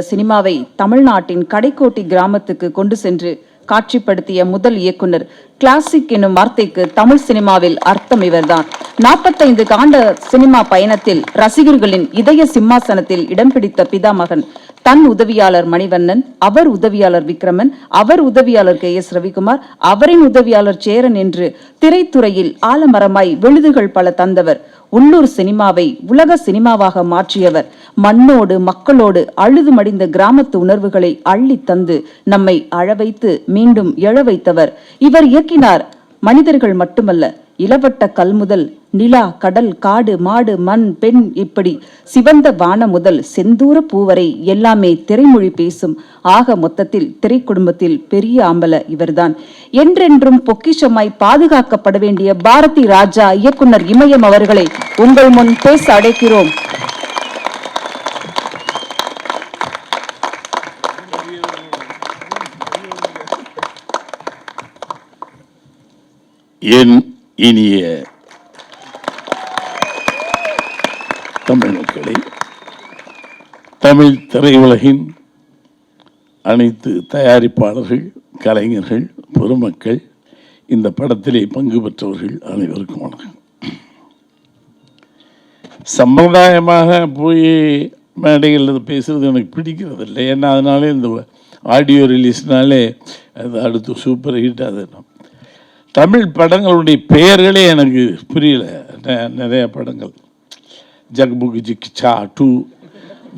சினிமாவை தமிழ்நாட்டின் கடைக்கோட்டி கிராமத்துக்கு கொண்டு சென்று காட்சிப்படுத்திய முதல் இயக்குனர். கிளாசிக் என்னும் வார்த்தைக்கு தமிழ் சினிமாவில் அர்த்தம் இவர்தான். 45 ஆண்டு சினிமா பயணத்தில் ரசிகர்களின் இதய சிம்மாசனத்தில் இடம் பிடித்த பிதாமகன். தன் உதவியாளர் மணிவண்ணன், அவர் உதவியாளர் விக்ரமன், அவர் உதவியாளர் KS ரவிக்குமார், அவரின் உதவியாளர் சேரன் என்று திரைத்துறையில் ஆலமரமாய் விழுதுகள் பல தந்தவர். உள்ளூர் சினிமாவை உலக சினிமாவாக மாற்றியவர். மண்ணோடு மக்களோடு அழுது மடிந்த கிராமத்து உணர்வுகளை அள்ளி தந்து நம்மை அழ வைத்து மீண்டும் எழ வைத்தவர். இவர் இயக்கினார் மனிதர்கள் மட்டுமல்ல, இளவட்ட கல் முதல் நிலா, கடல், காடு, மாடு, மண், பெண், இப்படி சிவந்த வானம் முதல் செந்தூர பூவரை எல்லாமே திரைமொழி பேசும். ஆக மொத்தத்தில் திரைக்குடும்பத்தில் பெரிய ஆம்பல இவர்தான். என்றென்றும் பொக்கிஷமாய் பாதுகாக்கப்பட வேண்டிய பாரதி ராஜா இயக்குனர் இமயம் அவர்களை உங்கள் முன் பேச அழைக்கிறோம். என் இனிய தமிழ் மக்களை, தமிழ் திரையுலகின் அனைத்து தயாரிப்பாளர்கள், கலைஞர்கள், பொதுமக்கள், இந்த படத்திலே பங்கு பெற்றவர்கள் அனைவருக்கும் வணக்கம். சம்பிரதாயமாக போய் மேடைகளில் பேசுறது எனக்கு பிடிக்கிறது இல்லை. ஏன்னா அதனாலே இந்த ஆடியோ ரிலீஸ்னாலே அது அடுத்து சூப்பர் ஹிட். அது தமிழ் படங்களுடைய பெயர்களே எனக்கு புரியல. நிறைய படங்கள் ஜக்புக் ஜிக்சா டூ,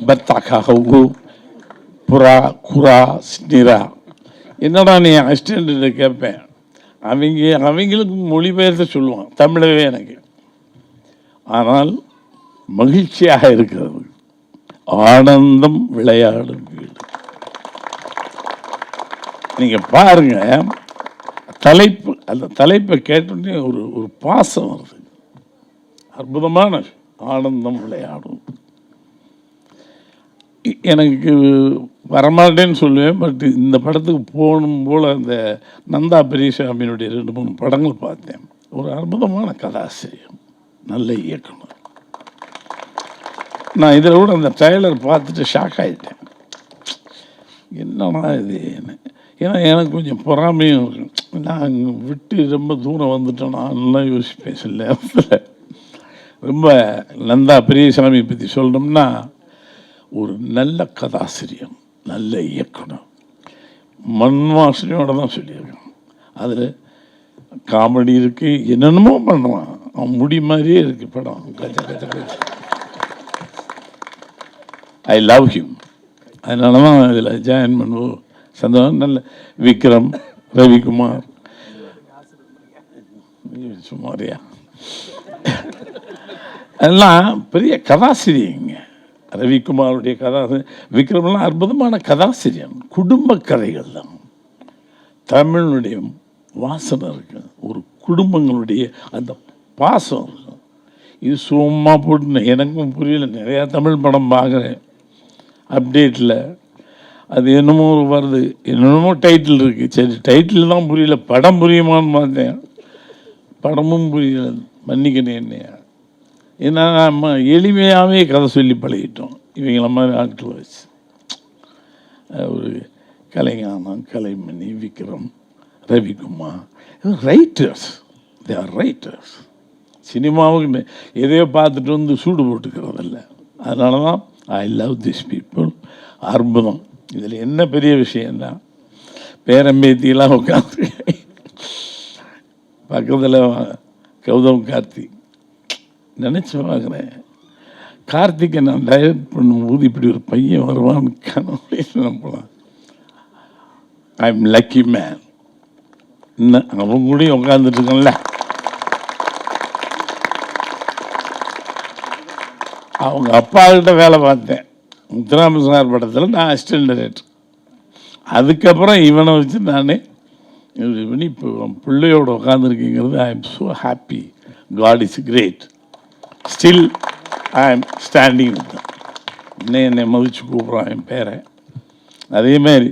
பத்தாக்கா ஹவு, புறா, குரா, ஸ்னிரா. என்னடா நீ அசிஸ்டண்ட்டு கேட்பேன். அவங்களுக்கு மொழிபெயர்த்து சொல்லுவான் தமிழவே எனக்கு. ஆனால் மகிழ்ச்சியாக இருக்கிறது. ஆனந்தம் விளையாடும் வீடு. நீங்கள் பாருங்க, தலைப்பு, அந்த தலைப்பை கேட்டோடனே ஒரு பாசம் வருது. அற்புதமான ஆனந்தம் விளையாடும். எனக்கு வரமாட்டேன்னு சொல்லுவேன். பட் இந்த படத்துக்கு போகணும் போல் அந்த நந்தா பெரியசாமியினுடைய 2-3 படங்கள் பார்த்தேன். ஒரு அற்புதமான கதாசிரியம், நல்ல இயக்குனர். நான் இதில் கூட அந்த ட்ரைலர் பார்த்துட்டு ஷாக் ஆகிட்டேன். என்னன்னா இது என்ன? ஏன்னா எனக்கு கொஞ்சம் பொறாமையும் இருக்கும். நான் விட்டு ரொம்ப தூரம் வந்துட்டேன்னா நல்லா யோசிப்பேன். சில நேரத்தில் ரொம்ப நந்தா பெரியசாமி பற்றி சொல்லணும்னா ஒரு நல்ல கதாசிரியம், நல்ல இயக்குனர், மண் வாசனையோடு தான் சொல்லியிருக்கான். அதில் காமெடி இருக்குது, என்னென்னமோ பண்ணுவான். அவன் முடி மாதிரியே இருக்குது படம். I love him. அதனால தான் இதில் ஜாயின் பண்ணுவோம். சந்தோஷம். நல்ல விக்ரம், ரவிக்குமார், சுமாரியா அதெல்லாம் பெரிய கதாசிரியங்க. ரவிக்குமாருடைய விக்ரம்லாம் அற்புதமான கதாசிரியன். குடும்ப கதைகள் தான். தமிழுடைய வாசனை இருக்கு, ஒரு குடும்பங்களுடைய அந்த பாசம் இருக்கு. இது சும்மா போட்டு எனக்கும் புரியல. நிறையா தமிழ் படம் பார்க்குறேன் அப்டேட்டில். அது என்னமோ வருது, என்னென்னமோ டைட்டில் இருக்குது. சரி, டைட்டில் தான் புரியல, படம் புரியுமான்னு பார்த்தேன். படமும் புரியல, மன்னிக்கணும் என்னையா. ஏன்னா நம்ம எளிமையாகவே கதை சொல்லி பழகிட்டோம். இவங்கள மாதிரி ஆட்கள் வச்சு ஒரு Kalaignanam, Kalaimani, Vikram, Ravikumar, writers. They are writers. சினிமாவுக்கு எதையோ பார்த்துட்டு வந்து சூடு போட்டுக்கிறதில்ல. அதனால தான் ஐ லவ் திஸ் பீப்புள். அற்புதம். இதில் என்ன பெரிய விஷயம்னா, பேரம்பேத்தியெல்லாம் உட்காந்து பக்கத்தில் கௌதம் கார்த்திக் நினச்சி பார்க்குறேன். கார்த்திகை நான் டைரக்ட் பண்ணும்போது இப்படி ஒரு பையன் வருவான்னு கனவுல நம்பலாம். I am lucky man. இன்னும் அவங்க கூடயும் உட்காந்துட்டு இருக்கேன்ல. அவங்க அப்பாக்கிட்ட வேலை பார்த்தேன். முத்துராம சார் படத்தில் நான் அசிஸ்டன்ட் டைரக்டர். அதுக்கப்புறம் இவனை வச்சு நானே இவனி இப்போ பிள்ளையோடு உட்காந்துருக்கீங்கிறது I am so happy. God is great. Still I am standing with them. இன்னும் என்னை மதித்து கூப்பிட்றான் என் பேரை. அதேமாரி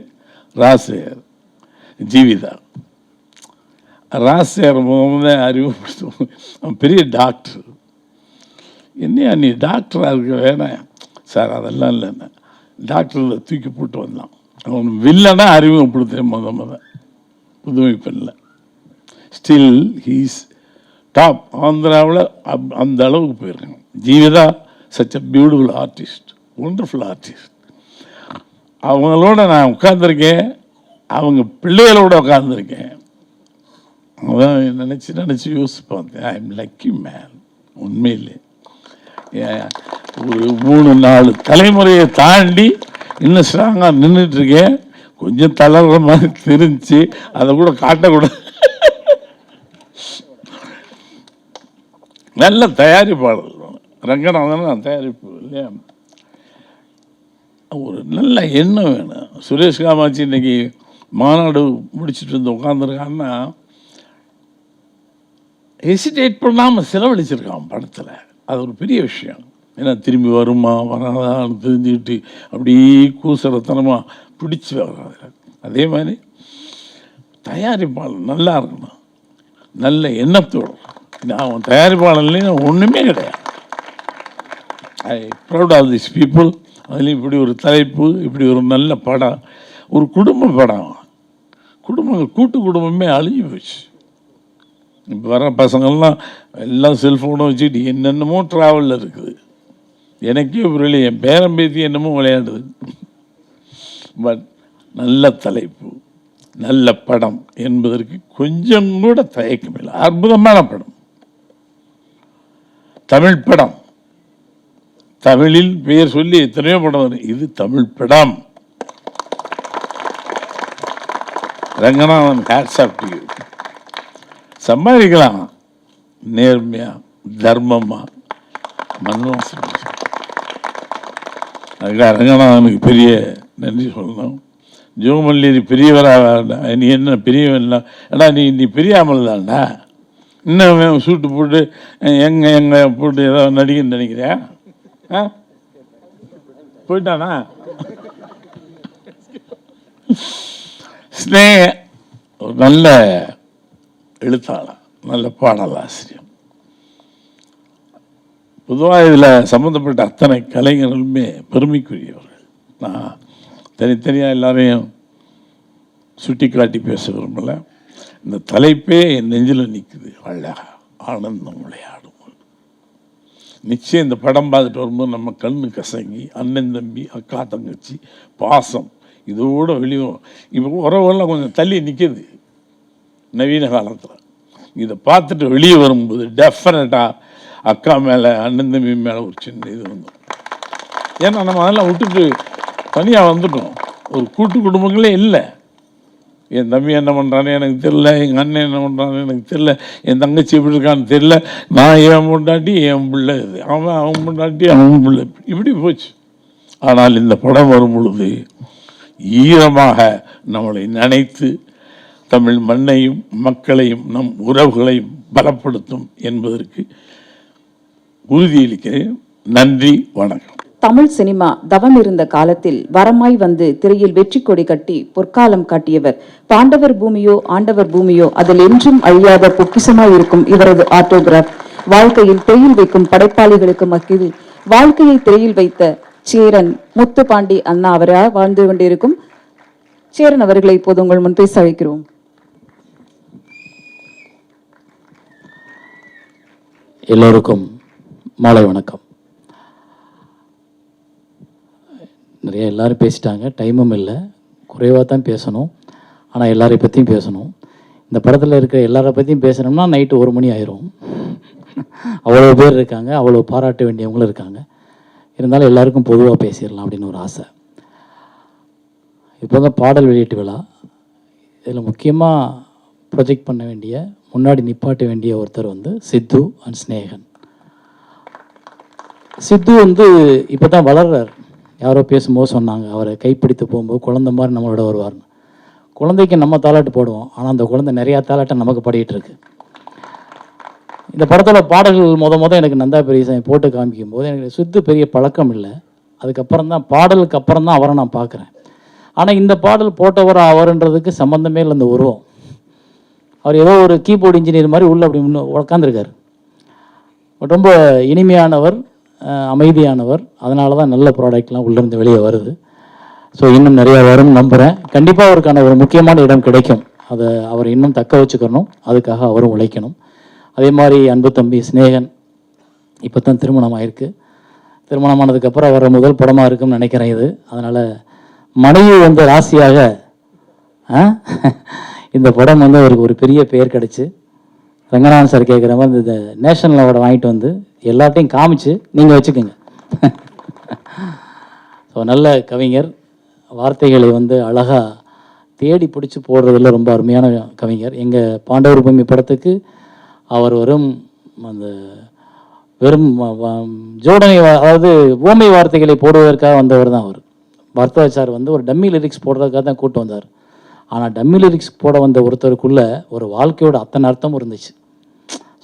ராசேர், ஜீவிதா. ராசேர் முதல்ல அறிமுகப்படுத்தும். அவன் பெரிய டாக்டர். என்னையா நீ டாக்டராக இருக்க வேணாம் சார், அதெல்லாம் இல்லைண்ணே. டாக்டரில் தூக்கி போட்டு வந்தான். அவன் வில்லனா அறிமுகப்படுத்துகிறேன் முத புதுமை பெண்ணில். Still he's top. ஆந்திராவில் அந்த அளவுக்கு போயிருக்காங்க. Jeevitha such a beautiful artist, wonderful artist. அவங்களோட நான் உட்காந்துருக்கேன், அவங்க பிள்ளைகளோட உட்காந்துருக்கேன். அதான் நினச்சி யோசிச்சு பார்த்தேன். I am lucky man. உண்மையிலே ஒரு 3-4 தலைமுறையை தாண்டி இன்னும் ஸ்ட்ராங்காக நின்றுட்டுருக்கேன். கொஞ்சம் தளர்ற மாதிரி தெரிஞ்சு அதை கூட காட்டக்கூடாது. நல்ல தயாரிப்பாளர் ரங்கநாதன், தயாரிப்பு இல்லையா? ஒரு நல்ல எண்ணம் வேணும். சுரேஷ் காமாட்சி இன்னைக்கு மாநாடு முடிச்சுட்டு வந்து உட்காந்துருக்கான்னா ஹெசிடேட் பண்ணாமல் செலவழிச்சிருக்கான் படத்தில். அது ஒரு பெரிய விஷயம். ஏன்னா திரும்பி வருமா வராதான்னு தெரிஞ்சுக்கிட்டு அப்படியே கூசரத்தனமாக பிடிச்சி வர்றாரு. அதே மாதிரி தயாரிப்பாளர் நல்லா இருக்கணும், நல்ல எண்ணத்தோடு. அவன் தயாரிப்பாளர்லேயும் ஒன்றுமே கிடையாது. I proud of this people. அதுலேயும் இப்படி ஒரு தலைப்பு, இப்படி ஒரு நல்ல படம், ஒரு குடும்ப படம். கூட்டு குடும்பமே அழிஞ்சு போச்சு. இப்போ வர பசங்கள்லாம் எல்லாம் செல்ஃபோனும் வச்சுக்கிட்டு என்னென்னமோ ட்ராவலில் இருக்குது. எனக்கே புரியல, என் பேரம்பேத்தி என்னமோ விளையாடுது. பட் நல்ல தலைப்பு, நல்ல படம் என்பதற்கு கொஞ்சம் கூட தயக்கமில்லை. அற்புதமான படம், தமிழ் படம். தமிழில் பெயர் சொல்லி எத்தனையோ படம் வரும். இது தமிழ் படம். Ranganathan, hats off to you. சம்பாதிக்கலாம் நேர்மையா, தர்மமா, மன்வாசம். அதுக்காக ரங்கநாதனுக்கு பெரிய நன்றி சொல்லணும். ஜோமல்லி பெரியவராக, நீ என்ன பெரியவன்? ஏடா நீ பெரியாமல் தான்டா. இன்னும் சூட்டு போட்டு எங்கே போட்டு ஏதாவது நடிகன்னு நினைக்கிறியா? போயிட்டானா? ஸ்னேக ஒரு நல்ல எழுத்தாளர், நல்ல பாடலாசிரியர். பொதுவாக இதில் சம்மந்தப்பட்ட அத்தனை கலைஞர்களுமே பெருமைக்குரியவர்கள். நான் தனித்தனியாக எல்லாரையும் சுட்டி காட்டி பேச விரும்பலை. இந்த தலைப்பே என் நெஞ்சில் நிற்குது. அழகா ஆனந்தம் விளையாடும். நிச்சயம் இந்த படம் பார்த்துட்டு வரும்போது நம்ம கண்ணு கசங்கி அண்ணன் தம்பி அக்கா தங்கச்சி பாசம் இதோட வெளியும் இப்போ உறவுகள்லாம் கொஞ்சம் தள்ளி நிற்கிது நவீன காலத்தில். இதை பார்த்துட்டு வெளியே வரும்போது டெஃபினட்டாக அக்கா மேலே அண்ணன் தம்பி மேலே ஒரு சின்ன இது வந்துடும். ஏன்னா நம்ம அதெல்லாம் விட்டுட்டு தனியாக வந்துட்டோம். ஒரு கூட்டு குடும்பங்களே இல்லை. என் தம்பி என்ன பண்ணுறானே எனக்கு தெரில, எங்கள் அண்ணன் என்ன பண்ணுறான்னு எனக்கு தெரில, என் தங்கச்சி எப்படி இருக்கான்னு தெரில, நான் என் பொண்டாட்டி என் பிள்ளை, இது அவன் பொண்டாட்டி அவன் பிள்ளை, இப்படி போச்சு. ஆனால் இந்த படம் வரும் பொழுது ஈரமாக நம்மளை நினைத்து தமிழ் மண்ணையும் மக்களையும் நம் உறவுகளையும் பலப்படுத்தும் என்பதற்கு உறுதியளிக்கிறேன். நன்றி, வணக்கம். தமிழ் சினிமா தவம் இருந்த காலத்தில் வரமாய் வந்து திரையில் வெற்றி கொடி கட்டி பொற்காலம் காட்டியவர். பாண்டவர் பூமியோ ஆண்டவர் பூமியோ அதில் என்றும் அழியாத பொக்கிஷமாய் இருக்கும் இவரது ஆட்டோகிராஃப் வாழ்க்கையில் திரையில் வைக்கும் படைப்பாளிகளுக்கு மக்கிது. வாழ்க்கையை திரையில் வைத்த சேரன் முத்துப்பாண்டி அண்ணா அவரால் வாழ்ந்து கொண்டிருக்கும் சேரன் அவர்களை இப்போது உங்கள் முன் பேச அழைக்கிறோம். எல்லோருக்கும் மாலை வணக்கம். நிறைய எல்லாரும் பேசிட்டாங்க, டைமும் இல்லை, குறைவாக தான் பேசணும். ஆனால் எல்லாரை பற்றியும் பேசணும். இந்த படத்தில் இருக்கிற எல்லாரை பற்றியும் பேசணும்னா நைட்டு 1 மணி ஆயிரும். அவ்வளோ பேர் இருக்காங்க, அவ்வளோ பாராட்ட வேண்டியவங்களும் இருக்காங்க. இருந்தாலும் எல்லாருக்கும் பொதுவாக பேசிடலாம் அப்படின்னு ஒரு ஆசை. இப்போ தான் பாடல் வெளியீட்டு விழா. இதில் முக்கியமாக ப்ரொஜெக்ட் பண்ண வேண்டிய, முன்னாடி நிப்பாட்ட வேண்டிய ஒருத்தர் வந்து சித்து அண்ட் ஸ்னேகன். சித்து வந்து இப்போ தான் வளர்றார். யாரோ பேசும்போது சொன்னாங்க, அவரை கைப்பிடித்து போகும்போது குழந்தை மாதிரி நம்மளோட வருவார்னு. குழந்தைக்கு நம்ம தாலாட்டு போடுவோம், ஆனால் அந்த குழந்தை நிறையா தாலாட்டை நமக்கு பாடிட்டு இருக்கு. இந்த படத்தோட பாடல்கள் முத எனக்கு நந்தா பெரியசாமி போட்டு காமிக்கும் போது எனக்கு சித்து பெரிய பழக்கம் இல்லை. அதுக்கப்புறம் தான் பாடலுக்கு அப்புறம் தான் அவரை நான் பார்க்குறேன். ஆனால் இந்த பாடல் போட்டவர் அவருன்றதுக்கு சம்மந்தமே இல்லை. இந்த உருவம் அவர் ஏதோ ஒரு கீபோர்டு இன்ஜினியர் மாதிரி உள்ள அப்படி உட்காந்துருக்காரு. பட் ரொம்ப இனிமையானவர், அமைதியானவர். அதனால தான் நல்ல ப்ராடக்ட்லாம் உள்ளேருந்து வெளியே வருது. ஸோ இன்னும் நிறையா வரும்னு நம்புகிறேன். கண்டிப்பாக அவருக்கான ஒரு முக்கியமான இடம் கிடைக்கும். அதை அவர் இன்னும் தக்க வச்சுக்கணும், அதுக்காக அவரும் உழைக்கணும். அதே மாதிரி அன்பு தம்பி ஸ்நேகன் இப்போ தான் திருமணம் ஆயிருக்கு. திருமணமானதுக்கப்புறம் வர முதல் படமாக இருக்குன்னு நினைக்கிறேன் இது. அதனால் மனைவி வந்து ராசியாக இந்த படம் வந்து அவருக்கு ஒரு பெரிய பெயர் கிடச்சி, ரங்கநாதன் சார் கேட்குற மாதிரி இந்த நேஷனல் அவார்டை வாங்கிட்டு வந்து எல்லாத்தையும் காமிச்சு நீங்கள் வச்சுக்கோங்க. ஸோ நல்ல கவிஞர், வார்த்தைகளை வந்து அழகாக தேடி பிடிச்சி போடுறதில் ரொம்ப அருமையான கவிஞர். எங்கள் பாண்டவர் பூமி படத்துக்கு அவர் வெறும் ஜோடனை, அதாவது ஓமை வார்த்தைகளை போடுவதற்காக வந்தவர் தான் அவர். பரத்வாஜ் வந்து ஒரு டம்மி லிரிக்ஸ் போடுறதுக்காக தான் கூட்டு வந்தார். ஆனால் டம்மி லிரிக்ஸ் போட வந்த ஒருத்தருக்குள்ள ஒரு வாழ்க்கையோட அத்தனை அர்த்தமும் இருந்துச்சு.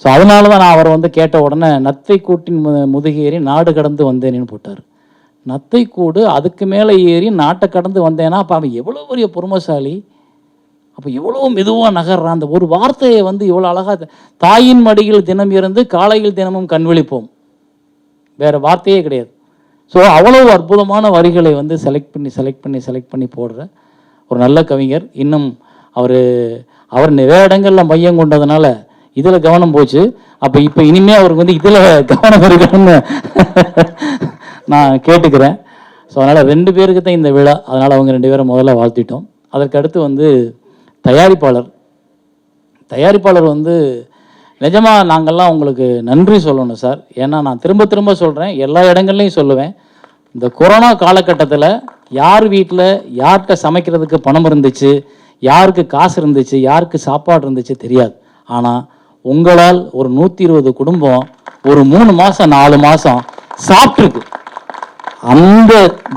ஸோ அதனால தான் நான் அவரை வந்து கேட்ட உடனே நத்தை கூட்டின் முதுகேறி நாடு கடந்து வந்தேன்னு போட்டார். நத்தை கூடு அதுக்கு மேலே ஏறி நாட்டை கடந்து வந்தேன்னா அப்போ அவன் எவ்வளோ பெரிய பொறுமைசாலி, அப்போ எவ்வளோ மெதுவாக நகர்றான். அந்த ஒரு வார்த்தையை வந்து இவ்வளோ அழகாக, தாயின் மடியில் தினம் இருந்து காலையில் தினமும் கண்விழிப்போம், வேறு வார்த்தையே கிடையாது. ஸோ அவ்வளோ அற்புதமான வரிகளை வந்து செலக்ட் பண்ணி போடுற ஒரு நல்ல கவிஞர். இன்னும் அவர் நிறைய இடங்களில் மையம் கொண்டதுனால இதில் கவனம் போச்சு. அப்போ இப்போ இனிமேல் அவருக்கு வந்து இதில் கவனம் இருக்கணும்னு நான் கேட்டுக்கிறேன். ஸோ அதனால் 2 பேருக்கு தான் இந்த விழா, அதனால் அவங்க 2 பேரை முதல்ல வாழ்த்திட்டோம். அதற்கு அடுத்து வந்து தயாரிப்பாளர் வந்து நிஜமாக நாங்கள்லாம் உங்களுக்கு நன்றி சொல்லணும் சார். ஏன்னா நான் திரும்ப சொல்கிறேன், எல்லா இடங்கள்லையும் சொல்லுவேன், இந்த கொரோனா காலகட்டத்தில் யார் வீட்டில் யார்கிட்ட சமைக்கிறதுக்கு பணம் இருந்துச்சு, யாருக்கு காசு இருந்துச்சு, யாருக்கு சாப்பாடு இருந்துச்சு தெரியாது. ஆனால் உங்களால் ஒரு 120 குடும்பம் ஒரு 3 மாதம் 4 மாதம் சாப்பிட்ருக்கு. அந்த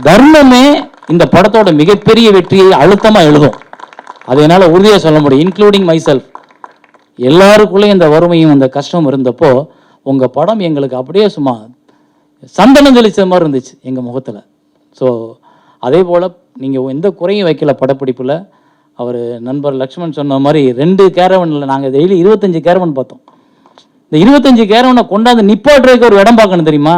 தர்மமே இந்த படத்தோட மிகப்பெரிய வெற்றியை அழுத்தமாக எழுதும். அது என்னால் உறுதியாக சொல்ல முடியும், இன்க்ளூடிங் மைசெல்ஃப். எல்லாருக்குள்ளேயும் இந்த வறுமையும் இந்த கஷ்டம் இருந்தப்போ உங்கள் படம் எங்களுக்கு அப்படியே சும்மா சந்தனம் தெளிச்ச மாதிரி இருந்துச்சு எங்கள் முகத்தில். ஸோ அதே போல் நீங்கள் எந்த குறையும் வைக்கல படப்பிடிப்பில். அவர் நண்பர் லக்ஷ்மண் சொன்ன மாதிரி 2 கேரவனில் நாங்கள் டெய்லி 25 கேரவன் பார்த்தோம். இந்த 25 கேரவனை கொண்டாந்து நிப்பாட்டுறதுக்கு ஒரு இடம் பார்க்கணும் தெரியுமா?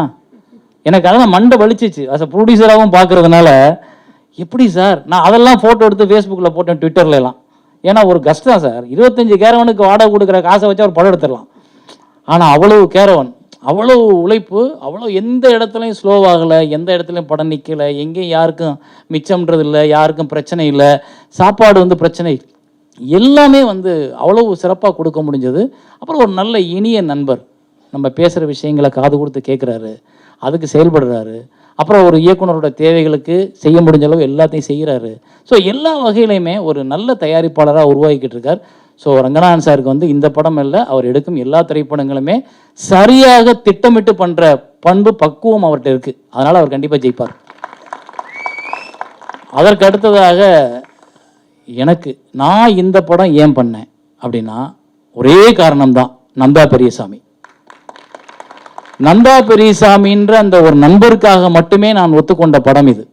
எனக்கு அதெல்லாம் மண்டை வலிச்சிச்சு. அஸ் அ ப்ரொடியூசராகவும் பார்க்குறதுனால, எப்படி சார் நான் அதெல்லாம் ஃபோட்டோ எடுத்து ஃபேஸ்புக்கில் போட்டேன், ட்விட்டர்லாம். ஏன்னா ஒரு கஷ்டம் சார், 25 கேரவனுக்கு வாடகை கொடுக்குற காசை வச்சு அவர் படம் எடுத்துடலாம். ஆனால் அவ்வளவு கேரவன், அவ்வளோ உழைப்பு, அவ்வளோ எந்த இடத்துலையும் ஸ்லோவாகலை, எந்த இடத்துலையும் படம் நிற்கலை, எங்கேயும் யாருக்கும் மிச்சம்ன்றது இல்லை, யாருக்கும் பிரச்சனை இல்லை, சாப்பாடு வந்து பிரச்சனை, எல்லாமே வந்து அவ்வளோ சிறப்பாக கொடுக்க முடிஞ்சது. அப்புறம் ஒரு நல்ல இனிய நண்பர், நம்ம பேசுகிற விஷயங்களை காது கொடுத்து கேட்குறாரு, அதுக்கு செயல்படுறாரு. அப்புறம் ஒரு இயக்குனரோட தேவைகளுக்கு செய்ய முடிஞ்ச அளவு எல்லாத்தையும் செய்கிறாரு. ஸோ எல்லா வகையிலையுமே ஒரு நல்ல தயாரிப்பாளராக உருவாக்கிட்டு இருக்கார். ஸோ ரங்கநாதன் சாருக்கு வந்து இந்த படம் இல்லை, அவர் எடுக்கும் எல்லா திரைப்படங்களுமே சரியாக திட்டமிட்டு பண்ணுற பண்பு பக்குவம் அவர்கிட்ட இருக்குது. அதனால் அவர் கண்டிப்பாக ஜெயிப்பார். அதற்கு அடுத்ததாக எனக்கு நான் இந்த படம் ஏன் பண்ணேன் அப்படின்னா ஒரே காரணம்தான், நந்தா பெரியசாமி. நந்தா பெரியசாமின்ற அந்த ஒரு நண்பருக்காக மட்டுமே நான் ஒத்துக்கொண்ட படம் இது.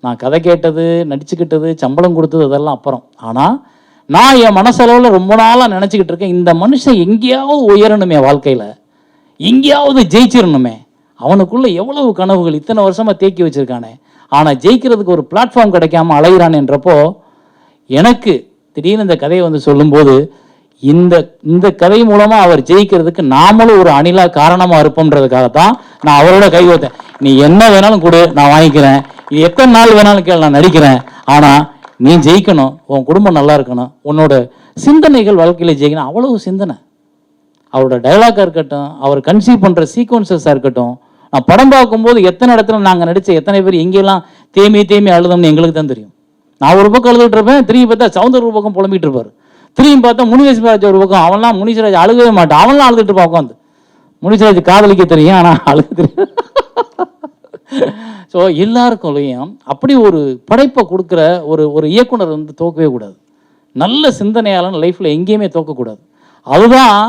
நான் கதை கேட்டது, நடிச்சுக்கிட்டது, சம்பளம் கொடுத்தது அதெல்லாம் அப்புறம். ஆனால் நான் என் மனசளவில் ரொம்ப நாளாக நினச்சிக்கிட்டு இருக்கேன், இந்த மனுஷன் எங்கேயாவது உயரணுமே, வாழ்க்கையில் எங்கேயாவது ஜெயிச்சிடணுமே. அவனுக்குள்ளே எவ்வளவு கனவுகள் இத்தனை வருஷமாக தேக்கி வச்சுருக்கானே, ஆனால் ஜெயிக்கிறதுக்கு ஒரு பிளாட்ஃபார்ம் கிடைக்காம அலைகிறான் என்றப்போ எனக்கு திடீர்னு இந்த கதையை வந்து சொல்லும்போது, இந்த கதை மூலமாக அவர் ஜெயிக்கிறதுக்கு நாமளும் ஒரு அணிலா காரணமாக இருப்போம்ன்றதுக்காகத்தான் நான் அவரோட கை வைத்தேன். நீ என்ன வேணாலும் கொடு, நான் வாங்கிக்கிறேன், இது எத்தனை நாள் வேணாலும் கேள், நான் நடிக்கிறேன், ஆனால் நீ ஜெயிக்கணும், உன் குடும்பம் நல்லா இருக்கணும், உன்னோட சிந்தனைகள் வாழ்க்கையில் ஜெயிக்கணும். அவ்வளவு சிந்தனை. அவரோட டைலாக்காக இருக்கட்டும், அவர் கன்சீவ் பண்ணுற சீக்வன்சஸாக இருக்கட்டும், நான் படம் பார்க்கும்போது எத்தனை இடத்துல நாங்கள் நடித்த எத்தனை பேர் எங்கெல்லாம் தேமி அழுதோம்னு எங்களுக்கு தான் தெரியும். நான் ஒரு பக்கம் அழுதுட்டு இருப்பேன், திரும்பி பார்த்தா சவுந்தர் ஒரு பக்கம் புலம்பிட்டு இருப்பார், திரும்பி பார்த்தா முனிவேஸ்வராஜ் ஒரு பக்கம், அவன்லாம் முனிஸ்வராஜ் அழுகவே மாட்டான், அவன்லாம் அழுதுட்டு இருப்பான் உட்காந்து. முனிஸ்வராஜ் காதலிக்க தெரியும், ஆனால் அழுக தெரியும். ஸோ எல்லாருக்குள்ளேயும் அப்படி ஒரு படைப்பை கொடுக்குற ஒரு இயக்குனர் வந்து தோக்கவே கூடாது. நல்ல சிந்தனையாளன் லைஃப்பில் எங்கேயுமே தோக்கக்கூடாது. அதுதான்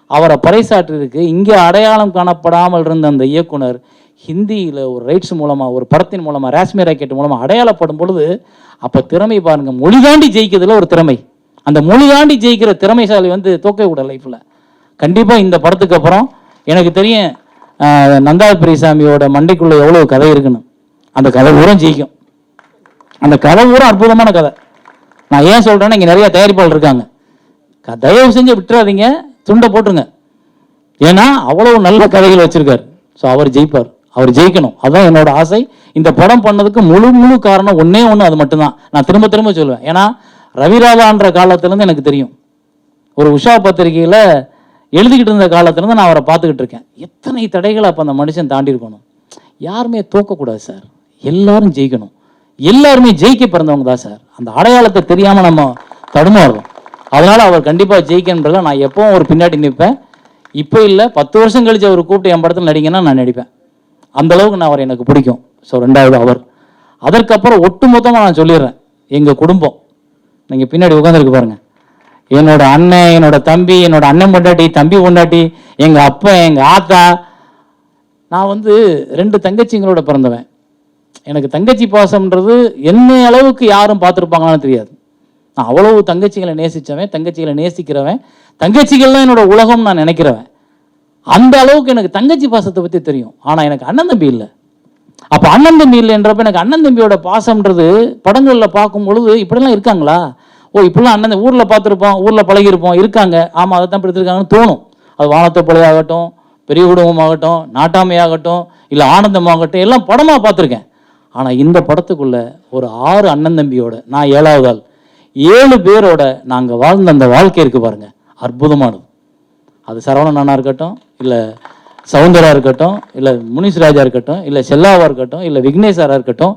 அவரை பறைசாற்றிருக்கு. இங்கே அடையாளம் காணப்படாமல் இருந்த அந்த இயக்குனர் ஹிந்தியில் ஒரு ரைட்ஸ் மூலமாக, ஒரு படத்தின் மூலமாக, ராஷ்மி ராக்கெட் மூலமாக அடையாளப்படும் பொழுது அப்போ திறமை பாருங்கள். மொழி தாண்டி ஜெயிக்கிறதுல ஒரு திறமை, அந்த மொழி தாண்டி ஜெயிக்கிற திறமைசாலி வந்து தோக்கவே கூடாது லைஃப்பில். கண்டிப்பாக இந்த படத்துக்கு அப்புறம் எனக்கு தெரியும் நந்தா பெரியசாமியோட மண்டைக்குள்ளே எவ்வளோ கதை இருக்குன்னு, அந்த கதை பூரா ஜெயிக்கும். அந்த கதை பூரா அற்புதமான கதை. நான் ஏன் சொல்கிறேன்னா இங்கே நிறைய தயாரிப்பாளர் இருக்காங்க, தயவு செஞ்சு விட்டுறாதீங்க, துண்டை போட்டுருங்க. ஏன்னா அவ்வளவு நல்ல கதைகள் வச்சுருக்காரு. ஸோ அவர் ஜெயிப்பார், அவர் ஜெயிக்கணும், அதுதான் என்னோட ஆசை. இந்த படம் பண்ணதுக்கு முழு காரணம் ஒன்றே ஒன்று, அது மட்டும்தான். நான் திரும்ப திரும்ப சொல்லுவேன். ஏன்னா ரவிராதான்ற காலத்துலேருந்து எனக்கு தெரியும். ஒரு உஷா பத்திரிகையில் எழுதிக்கிட்டு இருந்த காலத்துலேருந்து நான் அவரை பார்த்துக்கிட்டு இருக்கேன். எத்தனை தடைகளை அப்போ அந்த மனுஷன் தாண்டி இருக்கணும். யாருமே தோக்கக்கூடாது சார், எல்லாரும் ஜெயிக்கணும், எல்லாருமே ஜெயிக்க பிறந்தவங்க தான் சார். அந்த அடையாளத்தை தெரியாமல் நம்ம தடுமாறுறோம். அதனால் அவர் கண்டிப்பாக ஜெயிக்கன்றதில் நான் எப்போவும் ஒரு பின்னாடி நிற்பேன். இப்போ இல்லை, 10 வருஷம் கழிச்சு அவர் கூப்பிட்டு என் படத்தில் நடிங்கன்னா நான் நடிப்பேன். அந்தளவுக்கு நான் அவர் எனக்கு பிடிக்கும். ஸோ 2வது அவர். அதற்கப்புறம் ஒட்டுமொத்தமாக நான் சொல்லிடுறேன், எங்கள் குடும்பம் நீங்கள் பின்னாடி உட்காந்துருக்கு பாருங்கள். என்னோட அண்ணன், என்னோட தம்பி, என்னோட அண்ணன் பொண்டாட்டி, தம்பி பொண்டாட்டி, எங்கள் அப்பா, எங்கள் ஆத்தா. நான் 2 தங்கச்சிங்களோட பிறந்தவன். எனக்கு தங்கச்சி பாசம்ன்றது என்ன அளவுக்கு யாரும் பார்த்துருப்பாங்கன்னு தெரியாது. நான் அவ்வளவு தங்கச்சிகளை நேசித்தவன், தங்கச்சிகளை நேசிக்கிறவன், தங்கச்சிகள்லாம் என்னோட உலகம் நான் நினைக்கிறவன். அந்த அளவுக்கு எனக்கு தங்கச்சி பாசத்தை பற்றி தெரியும். ஆனால் எனக்கு அண்ணன் தம்பி இல்லை. அப்போ அண்ணன் தம்பி இல்லைன்றப்ப எனக்கு அண்ணன் தம்பியோட பாசம்ன்றது படங்களில் பார்க்கும் பொழுது இப்படிலாம் இருக்காங்களா, ஓ இப்படிலாம் அண்ணன் ஊரில் பார்த்துருப்போம், ஊரில் பழகிருப்போம், இருக்காங்க, ஆமாம் அதை தான் படுத்திருக்காங்கன்னு தோணும். அது வானத்தை போலையாகட்டும், பெரிய குடும்பமாகட்டும், நாட்டாமையாகட்டும், இல்லை ஆனந்தமாகட்டும், எல்லாம் படமாக பார்த்துருக்கேன். ஆனால் இந்த படத்துக்குள்ளே ஒரு 6 அண்ணன் தம்பியோட, நான் 7வது ஆள், 7 பேரோட நாங்கள் வாழ்ந்த அந்த வாழ்க்கை இருக்குது பாருங்கள், அற்புதமானது. அது சரவணன் அண்ணா இருக்கட்டும், இல்லை சவுந்தரா இருக்கட்டும், இல்லை முனிஸ்ராஜா இருக்கட்டும், இல்லை செல்லாவா இருக்கட்டும், இல்லை விக்னேஸ்வரா இருக்கட்டும்,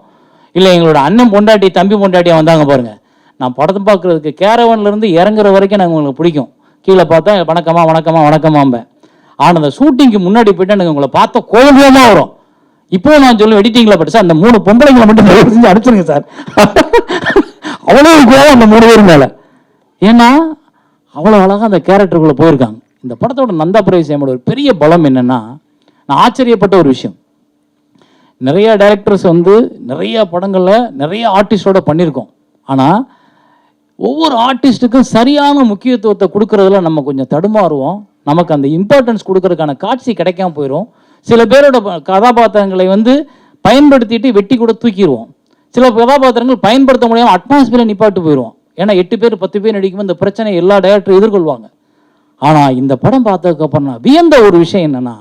இல்லை எங்களோட அண்ணன் பொண்டாட்டி தம்பி பொண்டாட்டியாக வந்தாங்க பாருங்கள். நான் படத்தை பார்க்குறதுக்கு கேரவன்லேருந்து இறங்குற வரைக்கும் எனக்கு உங்களுக்கு பிடிக்கும். கீழே பார்த்தா வணக்கமா வணக்கமா வணக்கமாம்பேன். ஆனால் அந்த ஷூட்டிங்க்கு முன்னாடி போய்ட்டு எனக்கு உங்களை பார்த்தா கோபமாக வரும். இப்போ நான் சொல்லுவேன் எடிட்டிங்கில் பட்டு சார் அந்த 3 பொம்பளைங்களை மட்டும் செஞ்சு அனுப்பிச்சிருங்க சார். அவ்வளோ கோபம் அந்த 3 பேர் மேலே. ஏன்னா அவ்வளோ அழகாக அந்த கேரக்டருக்குள்ளே போயிருக்காங்க. இந்த படத்தோட நந்தா பிரேசியமோட ஒரு பெரிய பலம் என்னென்னா, நான் ஆச்சரியப்பட்ட ஒரு விஷயம், நிறைய டைரக்டர்ஸ் நிறைய படங்களில் நிறைய ஆர்டிஸ்டோட பண்ணியிருக்கோம். ஆனால் ஒவ்வொரு ஆர்டிஸ்ட்டுக்கும் சரியான முக்கியத்துவத்தை கொடுக்கறதுல நம்ம கொஞ்சம் தடுமாறுவோம். நமக்கு அந்த இம்பார்ட்டன்ஸ் கொடுக்கறதுக்கான காட்சி கிடைக்காம போயிடும். சில பேரோட கதாபாத்திரங்களை பயன்படுத்திட்டு வெட்டி கூட தூக்கிடுவோம். சில கதாபாத்திரங்கள் பயன்படுத்த முடியாமல் அட்மாஸ்பியரை நிப்பாட்டு போயிடுவோம். ஏன்னா 8 பேர் 10 பேர் நடிக்கும்போது இந்த பிரச்சனை எல்லா டைரக்டரும் எதிர்கொள்வாங்க. ஆனால் இந்த படம் பார்த்ததுக்கப்புறம் நான் வியந்த ஒரு விஷயம் என்னென்னா,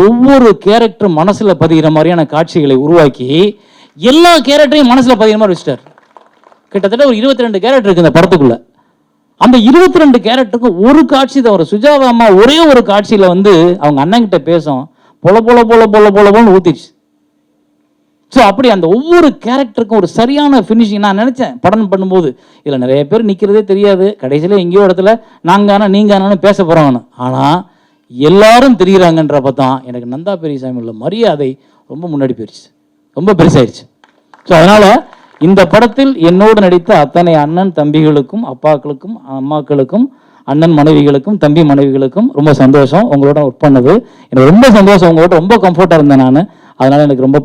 ஒவ்வொரு கேரக்டரும் மனசில் பதிகிற மாதிரியான காட்சிகளை உருவாக்கி எல்லா கேரக்டரையும் மனசில் பதிகிற மாதிரி வச்சுட்டார். கிட்டத்தட்ட ஒரு 22 கேரக்டர் இருக்குது இந்த படத்துக்குள்ள. அந்த 22 கேரக்டருக்கு ஒரு காட்சி தவிர சுஜாதா அம்மா ஒரே ஒரு காட்சியில் அவங்க அண்ணன்கிட்ட பேசும், பொல பொல பொல பொல பொலன்னு ஊத்திடுச்சு. ஸோ அப்படி அந்த ஒவ்வொரு கேரக்டருக்கும் ஒரு சரியான ஃபினிஷிங். நான் நினச்சேன் படம் பண்ணும்போது இதில் நிறைய பேர் நிற்கிறதே தெரியாது, கடைசியில் எங்கேயோ இடத்துல நாங்கள் நீங்கள் பேச போகிறோன்னு. ஆனால் எல்லாரும் தெரிகிறாங்கன்றப்ப தான் எனக்கு நந்தா பெரியசாமி உள்ள மரியாதை ரொம்ப முன்னாடி போயிடுச்சு, ரொம்ப பெருசாயிடுச்சு. ஸோ அதனால் இந்த படத்தில் என்னோடு நடித்த அத்தனை அண்ணன் தம்பிகளுக்கும், அப்பாக்களுக்கும், அம்மாக்களுக்கும், அண்ணன் மனைவிகளுக்கும், தம்பி மனைவிகளுக்கும் ரொம்ப சந்தோஷம். உங்களோட ஒர்க் பண்ணது எனக்கு ரொம்ப சந்தோஷம். உங்களோட ரொம்ப கம்ஃபர்ட்டாக இருந்தேன் நான். அதனால் எனக்கு ரொம்ப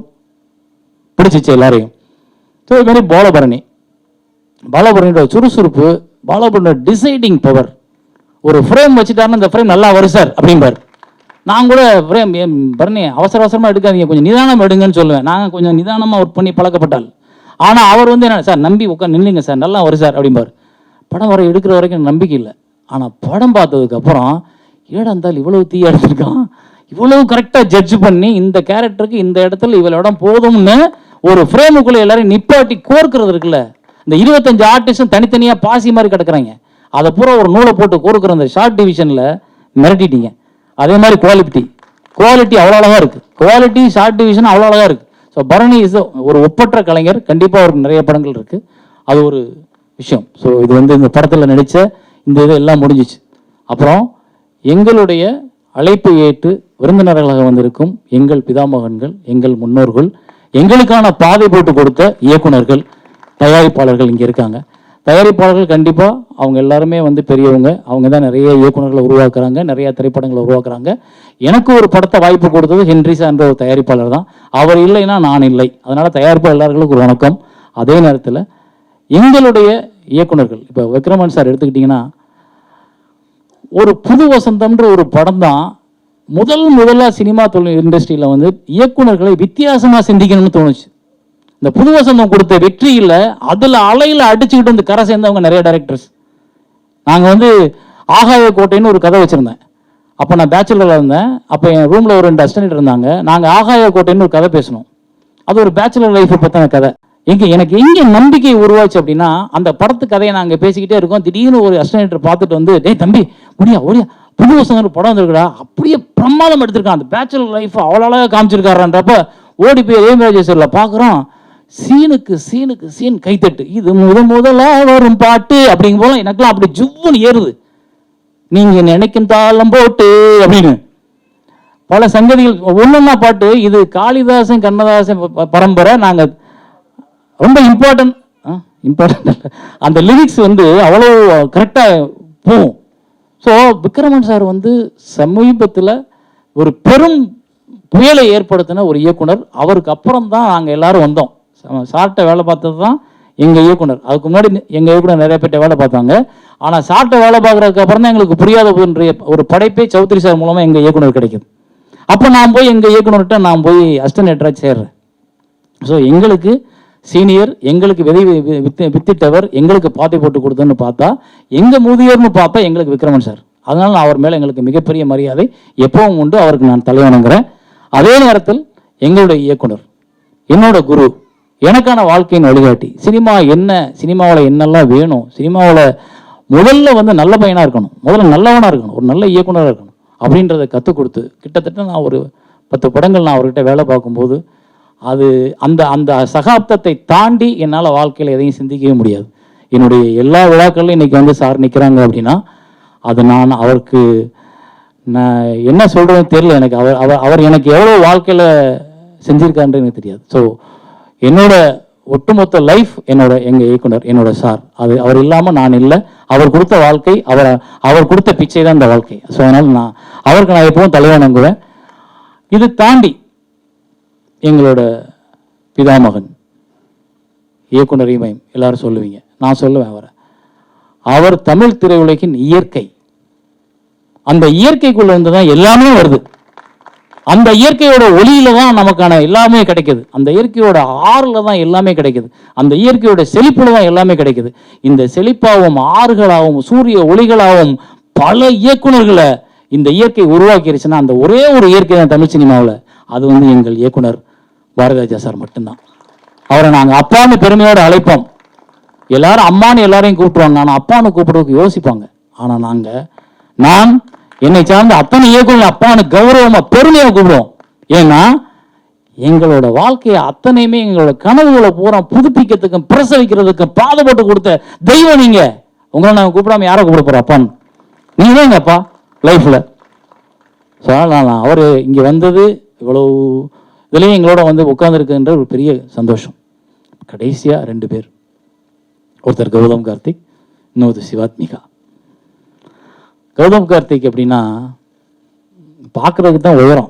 பிடிச்சிச்சு எல்லாரையும். ஸோ இது மாதிரி பாலபரணியோட சுறுசுறுப்பு, பாலபரணியோட டிசைடிங் பவர். ஒரு ஃப்ரேம் வச்சுட்டாருன்னா இந்த ஃப்ரேம் நல்லா வரும் சார் அப்படிம்பார். நான் கூட ஃப்ரேம் பரணி அவசர அவசரமாக எடுக்காதீங்க, கொஞ்சம் நிதானம் எடுங்கன்னு சொல்லுவேன். நாங்கள் கொஞ்சம் நிதானமாக ஒர்க் பண்ணி பழக்கப்பட்டால். ஆனால் அவர் என்ன சார் நம்பி உட்காந்து நில்லுங்க சார் நல்லா வரும் சார் அப்படிம்பார். படம் வர எடுக்கிற வரைக்கும் நம்பிக்கை இல்லை. ஆனால் படம் பார்த்ததுக்கப்புறம் ஏடா இருந்தாலும் இவ்வளவு தீயா எடுத்திருக்கான், இவ்வளவு கரெக்டாக ஜட்ஜ் பண்ணி இந்த கேரக்டருக்கு இந்த இடத்துல இவ்வளோ இடம் போதும்னு ஒரு ஃப்ரேமுக்குள்ளே எல்லாரும் நிப்பாட்டி கோர்க்கிறது இருக்குல்ல. இந்த 25 ஆர்டிஸ்டும் தனித்தனியாக பாசி மாதிரி கிடக்குறாங்க, அதை பூரா ஒரு நூலை போட்டு கோர்க்குற அந்த ஷார்ட் டிவிஷனில் மிரட்டிட்டீங்க. அதே மாதிரி குவாலிட்டி அவ்வளோ அழகாக இருக்குது. குவாலிட்டி ஷார்ட் டிவிஷன் அவ்வளோ அழகாக இருக்குது. ஸோ பரணி இஸ் ஒரு ஒப்பற்ற கலைஞர். கண்டிப்பாக அவருக்கு நிறைய படங்கள் இருக்குது, அது ஒரு விஷயம். ஸோ இது இந்த படத்தில் நடித்த இந்த இது எல்லாம் முடிஞ்சிச்சு. அப்புறம் எங்களுடைய அழைப்பு ஏற்று விருந்தினர்களாக வந்திருக்கும் எங்கள் பிதாமகன்கள், எங்கள் முன்னோர்கள், எங்களுக்கான பாதை போட்டு கொடுத்த இயக்குனர்கள், தயாரிப்பாளர்கள் இங்கே இருக்காங்க. தயாரிப்பாளர்கள் கண்டிப்பாக அவங்க எல்லாருமே பெரியவங்க. அவங்க தான் நிறைய இயக்குனர்களை உருவாக்குறாங்க, நிறைய திரைப்படங்களை உருவாக்குறாங்க. எனக்கு ஒரு படத்தை வாய்ப்பு கொடுத்தது ஹென்ரிசா என்ற ஒரு தயாரிப்பாளர் தான். அவர் இல்லைன்னா நான் இல்லை. அதனால் தயாரிப்பாளர்களுக்கு ஒரு வணக்கம். அதே நேரத்தில் எங்களுடைய இயக்குனர்கள், இப்போ விக்ரமன் சார் எடுத்துக்கிட்டிங்கன்னா, ஒரு புது வசந்தம்ன்ற ஒரு படம் தான் முதலாக சினிமா தொழில் இண்டஸ்ட்ரியில் இயக்குனர்களை வித்தியாசமாக சிந்திக்கணும்னு தோணுச்சு. இந்த புது வசந்தம் கொடுத்த வெற்றியில் அதில் அலையில் அடிச்சுக்கிட்டு வந்து கரை சேர்ந்தவங்க நிறைய டைரக்டர்ஸ். நாங்கள் வந்து ஆகாய கோட்டைன்னு ஒரு கதை வச்சுருந்தேன். அப்போ நான் பேச்சுலரில் இருந்தேன். அப்போ என் ரூமில் ஒரு 2 அசிஸ்டன்ட் இருந்தாங்க. நாங்கள் ஆகாய கோட்டைன்னு ஒரு கதை பேசணும். அது ஒரு பேச்சுலர் லைஃப்பை பற்றின கதை. எனக்கு எங்கே நம்பிக்கை உருவாச்சு அப்படின்னா, அந்த படத்து கதையை நாங்கள் பேசிக்கிட்டே இருக்கோம். திடீர்னு ஒரு அசிஸ்டன்ட் பார்த்துட்டு வந்து, டேய் தம்பி ஓடியா புது வசந்தம் ஒரு படம் வந்துருக்குடா, அப்படியே பிரமாதம் எடுத்திருக்கான், அந்த பேச்சுலர் லைஃப் அவ்வளோ அழகாக காமிச்சிருக்காருன்றப்ப ஓடி போய் ரேமராஜேஸ்வரில் பார்க்குறோம். சீனுக்கு சீன் கைத்தட்டு. இது முதலா வரும் பாட்டு அப்படிங்கும் போது எனக்குலாம் அப்படி ஜுவ்வுன்னு ஏறுது. நீங்க நினைக்கும் தாளம் போட்டு அப்படின்னு பல சங்கதிகள் ஒன்னொன்னா பாட்டு. இது காளிதாசன் கண்ணதாசன் பரம்பரை. நாங்க ரொம்ப இம்பார்ட்டன்ட் அந்த லிரிக்ஸ் வந்து அவ்வளோ கரெக்டா போகும். ஸோ விக்ரமன் சார் வந்து சமீபத்தில் ஒரு பெரும் புயலை ஏற்படுத்தின ஒரு இயக்குனர். அவருக்கு அப்புறம் தான் நாங்கள் எல்லாரும் வந்தோம். சார்ட்ட வேலை பார்த்தது தான் எங்கள் இயக்குனர். அதுக்கு முன்னாடி எங்கள் இயக்குனர் நிறைய பேர்ட்ட வேலை பார்த்தாங்க. ஆனால் சார்ட்ட வேலை பார்க்குறதுக்கு அப்புறம் தான் எங்களுக்கு புரியாத ஒரு படைப்பே சௌத்ரி சார் மூலமாக எங்கள் இயக்குனர் கிடைக்குது. அப்போ நான் போய் எங்கள் இயக்குனர்கிட்ட நான் போய் அசிஸ்டன்ட் எடிட்டராக சேர்றேன். ஸோ எங்களுக்கு சீனியர், எங்களுக்கு வித்திட்டவர், எங்களுக்கு பாத்தி போட்டு கொடுத்தோன்னு பார்த்தா, எங்கள் முதியோர்னு பார்த்தா எங்களுக்கு விக்ரமன் சார். அதனால நான் அவர் மேலே எங்களுக்கு மிகப்பெரிய மரியாதை எப்பவும் உண்டு. அவருக்கு நான் தலைவணங்குறேன். அதே நேரத்தில் எங்களுடைய இயக்குனர், என்னோட குரு, எனக்கான வாழ்க்கையின் வழிகாட்டி. சினிமாவில் என்னெல்லாம் வேணும், சினிமாவில் முதல்ல வந்து நல்ல பையனாக இருக்கணும், முதல்ல நல்லவனாக இருக்கணும், ஒரு நல்ல இயக்குனராக இருக்கணும் அப்படின்றத கற்றுக் கொடுத்து கிட்டத்தட்ட நான் ஒரு 10 படங்கள் நான் அவர்கிட்ட வேலை பார்க்கும்போது அது அந்த சகாப்தத்தை தாண்டி என்னால் வாழ்க்கையில் எதையும் சிந்திக்கவே முடியாது. என்னுடைய எல்லா விழாக்கள்லையும் இன்றைக்கி வந்து சார் நிற்கிறாங்க அப்படின்னா அது நான் அவருக்கு நான் என்ன சொல்கிறதுன்னு தெரியல. எனக்கு அவர் எனக்கு எவ்வளோ வாழ்க்கையில் செஞ்சுருக்காருன்னு எனக்கு தெரியாது. ஸோ என்னோட ஒட்டுமொத்த லைஃப் எங்கள் இயக்குனர், என்னோட சார். அது அவர் இல்லாமல் நான் இல்லை. அவர் கொடுத்த வாழ்க்கை, அவர் கொடுத்த பிச்சை தான் இந்த வாழ்க்கை. ஸோ அதனால் அவருக்கு நான் எப்பவும் தலைவணங்குவேன். இது தாண்டி எங்களோட பிதாமகன் இயக்குனர் இமயம் எல்லாரும் சொல்லுவீங்க, நான் சொல்லுவேன் அவர் தமிழ் திரையுலகின் இயற்கை. அந்த இயற்கைக்குள்ள இருந்து தான் எல்லாமே வருது. அந்த இயற்கையோட ஒளியில தான் நமக்கான எல்லாமே கிடைக்குது. அந்த இயற்கையோட ஆறுல தான் எல்லாமே கிடைக்குது. அந்த இயற்கையோட செழிப்புல தான் எல்லாமே கிடைக்குது. இந்த செழிப்பாகவும் ஆறுகளாகவும் சூரிய ஒளிகளாகவும் பல இயக்குனர்களை இந்த இயற்கை உருவாக்கிருச்சுன்னா அந்த ஒரே ஒரு இயற்கை தான் தமிழ் சினிமாவில். அது வந்து எங்கள் இயக்குனர் பாரதிராஜா சார் மட்டும்தான். அவரை நாங்கள் அப்பான்னு பெருமையோடு அழைப்போம். எல்லாரும் அம்மானு எல்லாரையும் கூப்பிடுவாங்க, ஆனால் அப்பான்னு கூப்பிடுறதுக்கு யோசிப்பாங்க. ஆனால் நான் என்னை சார்ந்த அத்தனை இயக்குனர் அப்பான்னு கௌரவமா பெருமையாக கூப்பிடுவோம். ஏன்னா எங்களோட வாழ்க்கையை அத்தனையுமே எங்களோட கனவுகளை பூரா புதுப்பிக்கிறதுக்கும் பிரசவிக்கிறதுக்கும் பாதுபட்டு கொடுத்த தெய்வம் நீங்க. உங்களை நாங்கள் கூப்பிடாம யாரை கூப்பிட போறோம்? அப்பான்னு நீங்க தான் எங்க அப்பா லைஃப்ல. ஸோ நான் அவர் இங்கே வந்தது இவ்வளோ இதுலேயும் எங்களோட வந்து உட்காந்துருக்குன்ற ஒரு பெரிய சந்தோஷம். கடைசியாக 2 பேர், ஒருத்தர் கௌதம் கார்த்திக், இன்னொரு சிவாத்மிகா. கௌதம் கார்த்திக் அப்படின்னா பார்க்குறதுக்கு தான் உயரம்,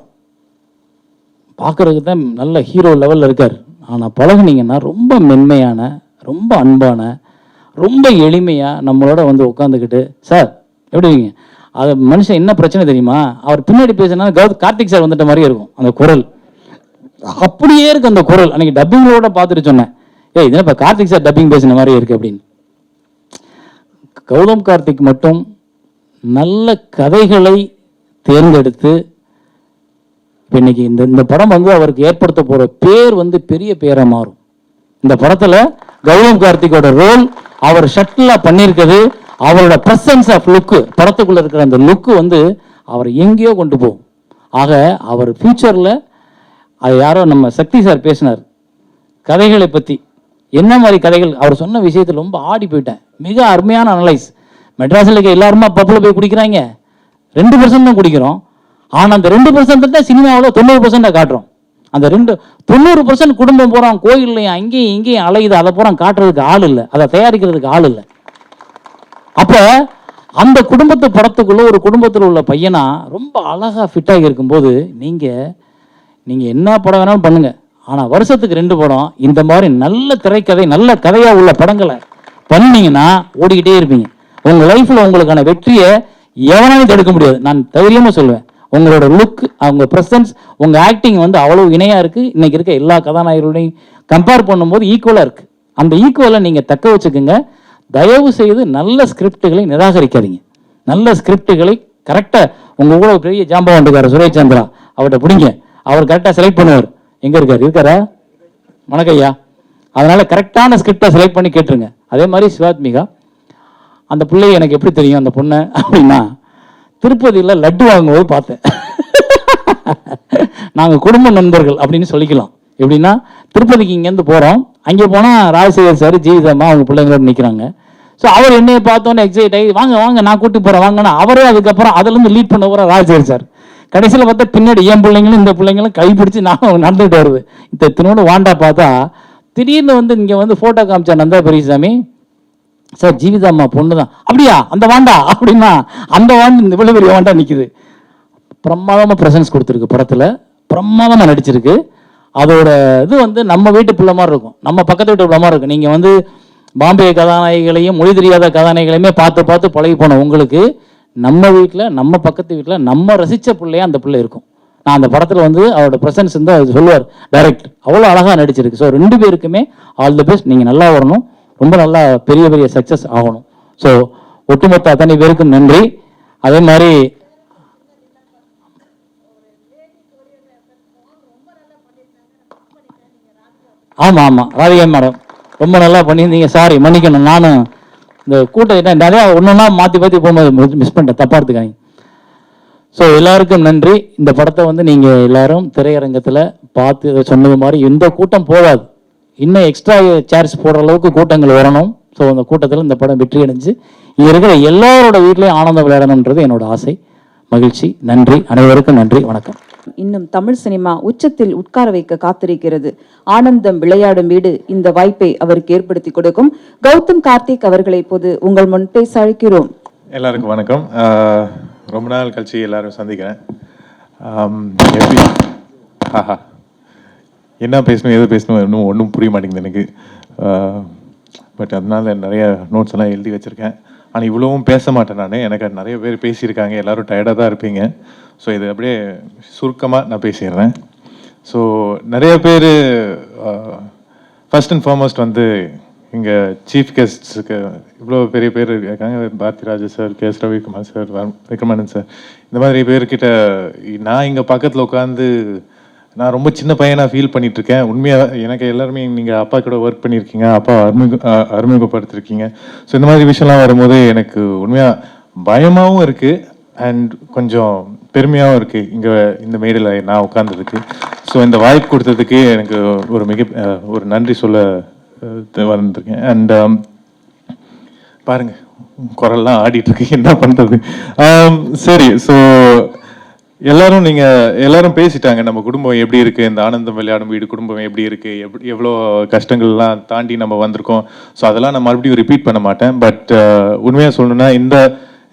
பார்க்குறதுக்கு தான் நல்ல ஹீரோ லெவலில் இருக்கார். ஆனால் பழகுனீங்கன்னா ரொம்ப மென்மையான, ரொம்ப அன்பான, ரொம்ப எளிமையாக நம்மளோட வந்து உட்காந்துக்கிட்டு, சார் எப்படிங்க அது மனுஷன் என்ன பிரச்சனை தெரியுமா, அவர் பின்னாடி பேசினா கார்த்திக் சார் வந்துட்ட மாதிரியே இருக்கும் அந்த குரல். அப்படியே இருக்கு அந்த குரல். அன்னைக்கு டப்பிங்களோட பார்த்துட்டு சொன்னேன், இதெல்லாம் இப்போ கார்த்திக் சார் டப்பிங் பேசின மாதிரி இருக்கு அப்படின்னு. கௌதம் கார்த்திக் மட்டும் நல்ல கதைகளை தேர்ந்தெடுத்து இன்னைக்கு இந்த படம் வந்து அவருக்கு ஏற்படுத்த போற பேர் வந்து பெரிய பேரா மாறும். இந்த படத்துல கௌதம் கார்த்திகோட ரோல் அவர் ஷட்டிலா பண்ணியிருக்கிறது, அவரோட பிரசன்ஸ் ஆஃப் லுக்கு, படத்துக்குள்ள இருக்கிற அந்த லுக்கு வந்து அவர் எங்கேயோ கொண்டு போகும். ஆக அவர் ஃபியூச்சர்ல அது யாரோ நம்ம சக்தி சார் பேசினார் கதைகளை பற்றி, என்ன மாதிரி கதைகள். அவர் சொன்ன விஷயத்தில் ரொம்ப ஆடி போயிட்டேன். மிக அருமையான அனலைஸ். மெட்ராஸில் இருக்க எல்லாருமா பப்பில் போய் குடிக்கிறாங்க, 2% தான் குடிக்கிறோம். ஆனால் அந்த 2% தான் சினிமாவில் 90% காட்டுறோம். அந்த 90% குடும்பம் போகிறோம் கோயில்லையும் அங்கேயும் இங்கேயும் அலையுது, அதை பூரா காட்டுறதுக்கு ஆள் இல்லை, அதை தயாரிக்கிறதுக்கு ஆள் இல்லை. அப்போ அந்த குடும்பத்து படத்துக்குள்ள ஒரு குடும்பத்தில் உள்ள பையனா ரொம்ப அழகாக ஃபிட்டாகி இருக்கும்போது நீங்கள் என்ன படம் வேணாலும் பண்ணுங்க, ஆனால் வருஷத்துக்கு 2 படம் இந்த மாதிரி நல்ல திரைக்கதை, நல்ல கதையாக உள்ள படங்களை பண்ணீங்கன்னா ஓடிக்கிட்டே இருப்பீங்க. உங்கள் லைஃப்பில் உங்களுக்கான வெற்றியை எவனாலும் தடுக்க முடியாது. நான் தைரியமாக சொல்லுவேன். உங்களோட லுக், அவங்க ப்ரெசன்ஸ், உங்கள் ஆக்டிங் வந்து அவ்வளோ இணையாக இருக்குது. இன்றைக்கி இருக்க எல்லா கதாநாயகர்களையும் கம்பேர் பண்ணும்போது ஈக்குவலாக இருக்குது. அந்த ஈக்குவலை நீங்கள் தக்க வச்சுக்கோங்க. தயவு செய்து நல்ல ஸ்கிரிப்டுகளை நிராகரிக்காதீங்க. நல்ல ஸ்கிரிப்டுகளை கரெக்டாக உங்கள் கூட பெரிய ஜாம்பவன் இருக்கார் சுரேஷ் சந்திரா, அவர்கிட்ட பிடிங்க. அவர் கரெக்டாக செலக்ட் பண்ணுவார். எங்கே இருக்காரா? வணக்கையா. அதனால் கரெக்டான ஸ்கிரிப்டை செலக்ட் பண்ணி கேட்டுருங்க. அதே மாதிரி சிவாத்மிகா, அந்த பிள்ளையை எனக்கு எப்படி தெரியும் அந்த பொண்ணை அப்படின்னா, திருப்பதியில் லட்டு வாங்கும்போது பார்த்தேன். நாங்கள் குடும்ப நண்பர்கள் அப்படின்னு சொல்லிக்கலாம். எப்படின்னா, திருப்பதிக்கு இங்கேருந்து போகிறோம், அங்கே போனால் ராஜசேகர் சார், ஜீவிதம்மா அவங்க பிள்ளைங்களோட நிற்கிறாங்க. ஸோ அவர் என்னையை பார்த்தோன்னே எக்ஸைட் ஆகி வாங்க வாங்க நான் கூட்டி போகிறேன் வாங்கன்னா, அவரே அதுக்கப்புறம் அதுலேருந்து லீட் பண்ண போகிற ராஜசேகர் சார். கடைசியில் பார்த்தா பின்னாடி என் பிள்ளைங்களும் இந்த பிள்ளைங்களும் கைப்பிடிச்சு நான் நடந்துகிட்டு வருது. இந்த தினோடு வாண்டா பார்த்தா திடீர்னு வந்து இங்கே வந்து ஃபோட்டோ காமிச்சா நந்தா பெரியசாமி சார், ஜீவிதாம்மா பொண்ணு தான். அப்படியா அந்த வாண்டா அப்படின்னா, அந்த வாண்டு இந்த இவ்வளோ பெரிய வாண்டா நிற்குது. பிரமாதமாக ப்ரெசன்ஸ் கொடுத்துருக்கு படத்தில், பிரமாதமாக நடிச்சிருக்கு. அதோட இது வந்து நம்ம வீட்டு பிள்ளை மாதிரி இருக்கும், நம்ம பக்கத்து வீட்டு பிள்ளை மாதிரி இருக்கும். நீங்கள் வந்து பாம்பே கதாநாயகிகளையும் மொழி தெரியாத கதாநாயகிகளையுமே பார்த்து பார்த்து பழகி போன உங்களுக்கு, நம்ம வீட்டில் நம்ம பக்கத்து வீட்டில் நம்ம ரசித்த பிள்ளையா அந்த பிள்ளை இருக்கும். நான் அந்த படத்தில் வந்து அவரோட ப்ரெசன்ஸ் வந்து அது சொல்லுவார் டைரக்டர், அவ்வளோ அழகாக நடிச்சிருக்கு. ஸோ 2 பேருக்குமே ஆல் தி பெஸ்ட். நீங்கள் நல்லா வரணும், ரொம்ப நல்லா பெரிய பெரிய சக்ஸஸ் ஆகணும். ஸோ ஒட்டுமொத்த அத்தனை பேருக்கும் நன்றி. அதே மாதிரி ஆமாம் ராதிகா மேடம் ரொம்ப நல்லா பண்ணியிருந்தீங்க. சாரி மன்னிக்கணும், நானும் இந்த கூட்டத்தை நிறையா ஒன்றா மாற்றி போகும்போது மிஸ் பண்ணிட்டேன், தப்பாக எடுத்துக்காங்க. ஸோ எல்லாருக்கும் நன்றி. இந்த படத்தை வந்து நீங்கள் எல்லாரும் திரையரங்கத்தில் பார்த்து சொன்னது மாதிரி இந்த கூட்டம் போதாது, இன்னும் எக்ஸ்ட்ரா சேர்ஸ் போடுற அளவுக்கு கூட்டங்கள் வரணும். ஸோ அந்த கூட்டத்தில் இந்த படம் வெற்றி அடைஞ்சு இங்கே இருக்கிற எல்லாரோட வீட்லேயும் ஆனந்தம் விளையாடணுன்றது என்னோட ஆசை. மகிழ்ச்சி. நன்றி, அனைவருக்கும் நன்றி, வணக்கம். இன்னும் தமிழ் சினிமா உச்சத்தில் உட்கார வைக்க காத்திருக்கிறது. ஆனந்தம் விளையாடும் வீடு இந்த வாய்ப்பை அவருக்கு ஏற்படுத்தி கொடுக்கும். கௌதம் கார்த்திக் அவர்களை இப்போது உங்கள் முன் பேச அழைக்கிறோம். எல்லாருக்கும் வணக்கம். ரொம்ப நாள் கழிச்சு எல்லாரும் சந்திக்கிறேன். என்ன பேசணும் எது பேசணும் இன்னும் ஒன்றும் புரிய மாட்டேங்குது எனக்கு. பட் அதனால நிறைய நோட்ஸ் எல்லாம் எழுதி வச்சுருக்கேன். ஆனால் இவ்வளவும் பேச மாட்டேன் நான். எனக்கு நிறைய பேர் பேசியிருக்காங்க, எல்லோரும் டயர்டாக தான் இருப்பீங்க. ஸோ இது அப்படியே சுருக்கமாக நான் பேசிடுறேன். ஸோ நிறைய பேர் ஃபர்ஸ்ட் அண்ட் ஃபார்மோஸ்ட் வந்து இங்கே சீஃப் கெஸ்ட்ஸுக்கு இவ்வளோ பெரிய பேர் இருக்காங்க. Bharathiraja sir, KS Ravikumar sir, Vikramanand sir, இந்த மாதிரி பேர்கிட்ட நான் இங்கே பக்கத்தில் உட்காந்து நான் ரொம்ப சின்ன பையனாக ஃபீல் பண்ணிகிட்ருக்கேன். உண்மையாக எனக்கு எல்லாருமே நீங்கள் அப்பா கூட ஒர்க் பண்ணியிருக்கீங்க, அப்பா அறிமுகப்படுத்திருக்கீங்க. ஸோ இந்த மாதிரி விஷயம்லாம் வரும்போது எனக்கு உண்மையாக பயமாகவும் இருக்குது அண்ட் கொஞ்சம் பெருமையாகவும் இருக்குது இங்கே இந்த மேடையில் நான் உட்கார்ந்ததுக்கு. ஸோ இந்த வாய்ப்பு கொடுத்ததுக்கு எனக்கு ஒரு நன்றி சொல்ல வந்திருக்கேன். அண்ட் பாருங்க குரல்லாம் ஆடிட்டுருக்கு, என்ன பண்ணுறது. சரி, ஸோ எல்லாரும் பேசிட்டாங்க நம்ம குடும்பம் எப்படி இருக்குது, இந்த ஆனந்தம் விளையாடும் வீடு குடும்பம் எப்படி இருக்குது, எவ்வளோ கஷ்டங்கள்லாம் தாண்டி நம்ம வந்திருக்கோம். ஸோ அதெல்லாம் நான் மறுபடியும் ரிப்பீட் பண்ண மாட்டேன். பட் உண்மையாக சொல்லணும்னா